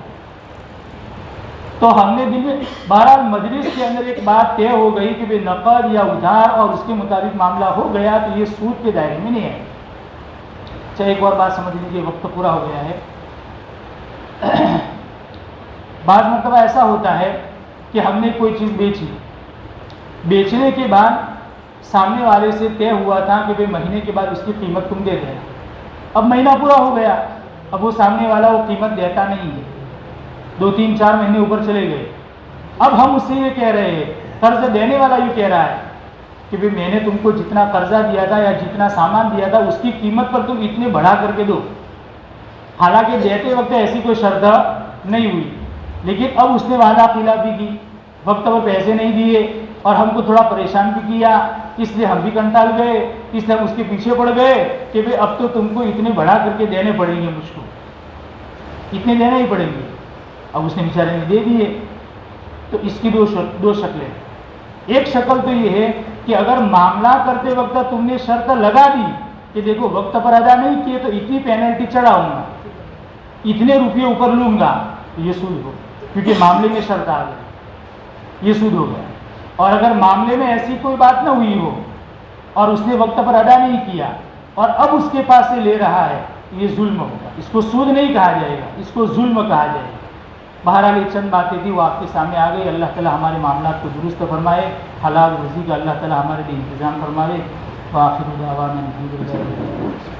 تو ہم نے دل میں، بہرحال مجلس کے اندر ایک بات طے ہو گئی کہ بھائی نقد یا ادھار، اور اس کے مطابق معاملہ ہو گیا، تو یہ سود کے دائرے میں نہیں ہے۔ چاہے ایک اور بات سمجھ لیجیے، وقت پورا ہو گیا ہے۔ بعض مرتبہ ایسا ہوتا ہے کہ ہم نے کوئی چیز بیچی، بیچنے کے بعد سامنے والے سے طے ہوا تھا کہ بھائی مہینے کے بعد اس کی قیمت تم دے دینا۔ اب مہینہ پورا ہو گیا، اب وہ سامنے والا وہ قیمت دیتا نہیں ہے، 2-3-4 مہینے اوپر چلے گئے۔ اب ہم اس سے یہ کہہ رہے ہیں، قرض دینے والا یہ کہہ رہا ہے کہ بھائی میں نے تم کو جتنا قرضہ دیا تھا یا جتنا سامان دیا تھا، اس کی قیمت پر تم اتنے بڑھا کر کے دو۔ حالانکہ دیتے وقت ایسی کوئی شرط نہیں ہوئی، لیکن اب اس نے وعدہ خلافی کی، وقت پر پیسے نہیں دیے، اور ہم کو تھوڑا پریشان بھی کیا، اس لیے ہم بھی کنٹال گئے، اس لیے ہم اس کے پیچھے پڑ گئے کہ بھائی اب تو تم کو اتنے بڑھا کر کے دینے پڑیں گے، مجھ کو اتنے دینے ہی پڑیں گے۔ اب اس نے بیچارے نے دے دیے۔ تو اس کی 2 شکلیں۔ ایک شکل تو یہ ہے کہ اگر معاملہ کرتے وقت تم نے شرط لگا دی کہ دیکھو وقت پر ادا نہیں کیے تو اتنی پینلٹی چڑھاؤں گا، اتنے روپئے اوپر لوں گا، تو یہ سود ہو، کیونکہ معاملے میں شرط آ گئی، یہ سود ہو گیا۔ اور اگر معاملے میں ایسی کوئی بات نہ ہوئی ہو اور اس نے وقت پر ادا نہیں کیا اور اب اس کے پاس سے لے رہا ہے، یہ ظلم ہوگا، اس کو سود نہیں کہا جائے گا، اس کو ظلم کہا جائے گا۔ بہرحال یہ چند باتیں تھی، وہ آپ کے سامنے آ گئی۔ اللہ تعالی ہمارے معاملات کو درست فرمائے، حلال روزی کا اللہ تعالی ہمارے لیے انتظام فرمائے۔ وآخر دعوانا الحمدللہ۔